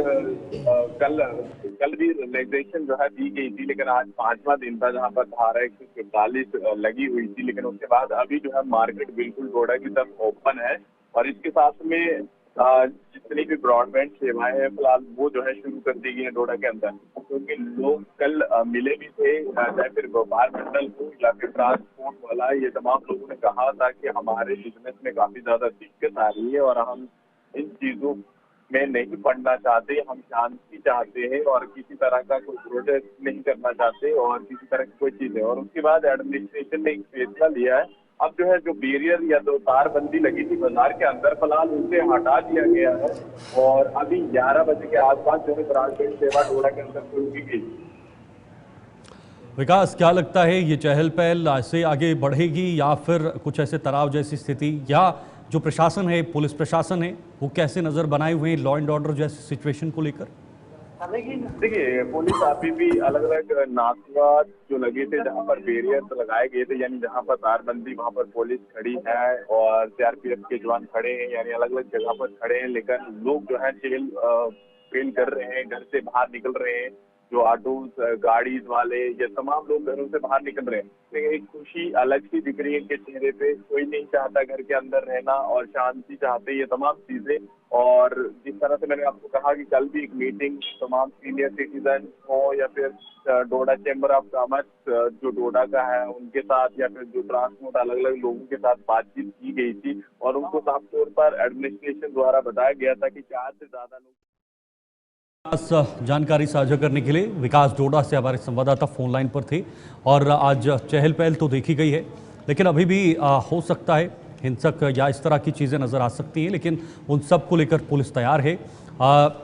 कल भी रिलैक्सेशन जो है दी गई थी, लेकिन आज 5वां दिन था जहां पर धारा 144 लगी हुई थी। लेकिन उसके बाद अभी जो है मार्केट बिल्कुल डोडा की तरफ ओपन है और इसके साथ में जितनी भी ब्रॉडबैंड सेवाएं हैं फिलहाल वो जो है शुरू कर दी गई है डोडा के अंदर। क्योंकि लोग कल मिले भी थे, चाहे फिर व्यापार मंडल हो या फिर ट्रांसपोर्ट वाला, ये तमाम लोगों ने कहा था कि हमारे बिजनेस में काफी ज्यादा दिक्कत आ रही है और हम इन चीजों में नहीं पढ़ना चाहते, हम शांति चाहते हैं और किसी तरह का कोई प्रोटेस्ट नहीं करना चाहते और किसी तरह की कोई चीज है। और उसके बाद एडमिनिस्ट्रेशन ने एक फैसला लिया है अब जो है जो बैरियर या जो तारबंदी लगी थी बाजार के अंदर, फिलहाल उसे हटा दिया गया है और अभी 11 बजे के आसपास जो है ब्रॉडबैंड सेवा डोडा के अंदर शुरू की गई। विकास, क्या लगता है ये चहल पहल ऐसे आगे बढ़ेगी या फिर कुछ ऐसे तनाव जैसी स्थिति, या जो प्रशासन है, पुलिस प्रशासन है, वो कैसे नजर बनाए हुए हैं लॉ एंड ऑर्डर जैसी सिचुएशन को लेकर? देखिए, पुलिस अभी भी अलग अलग नाकात जो लगे थे जहां पर बैरियर लगाए गए थे, यानी जहां पर तारबंदी वहां पर पुलिस खड़ी है और सीआरपीएफ के जवान खड़े हैं, यानी अलग अलग जगह पर खड़े हैं, लेकिन लोग जो है चहल पहल कर रहे हैं, घर से बाहर निकल रहे हैं, जो ऑटो गाड़ीज वाले ये तमाम लोग घरों से बाहर निकल रहे हैं। लेकिन एक खुशी अलग सी दिख रही है इनके चेहरे पे, कोई नहीं चाहता घर के अंदर रहना और शांति चाहते, ये तमाम चीजें। और जिस तरह से मैंने आपको कहा कि कल भी एक मीटिंग तमाम सीनियर सिटीजन हो या फिर डोडा चैम्बर ऑफ कॉमर्स जो डोडा का है उनके साथ, या फिर जो ट्रांसपोर्ट अलग अलग लोगों के साथ बातचीत की गई थी और उनको साफ तौर पर एडमिनिस्ट्रेशन द्वारा बताया गया था कि 4 से ज्यादा लोग। जानकारी साझा करने के लिए विकास डोडा से हमारे संवाददाता फोन लाइन पर थे। और आज चहल पहल तो देखी गई है, लेकिन अभी भी हो सकता है हिंसक या इस तरह की चीज़ें नज़र आ सकती हैं, लेकिन उन सब को लेकर पुलिस तैयार है,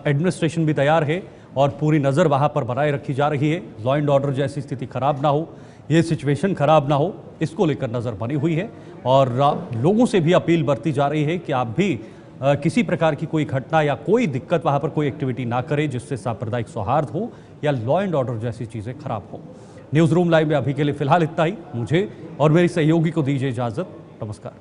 एडमिनिस्ट्रेशन भी तैयार है और पूरी नज़र वहाँ पर बनाए रखी जा रही है। लॉ एंड ऑर्डर जैसी स्थिति खराब ना हो, ये सिचुएशन खराब ना हो, इसको लेकर नज़र बनी हुई है। और लोगों से भी अपील बरती जा रही है कि आप भी किसी प्रकार की कोई घटना या कोई दिक्कत वहाँ पर कोई एक्टिविटी ना करें जिससे सांप्रदायिक सौहार्द हो या लॉ एंड ऑर्डर जैसी चीज़ें खराब हो। न्यूज़ रूम लाइव में अभी के लिए फिलहाल इतना ही। मुझे और मेरी सहयोगी को दीजिए इजाज़त। नमस्कार।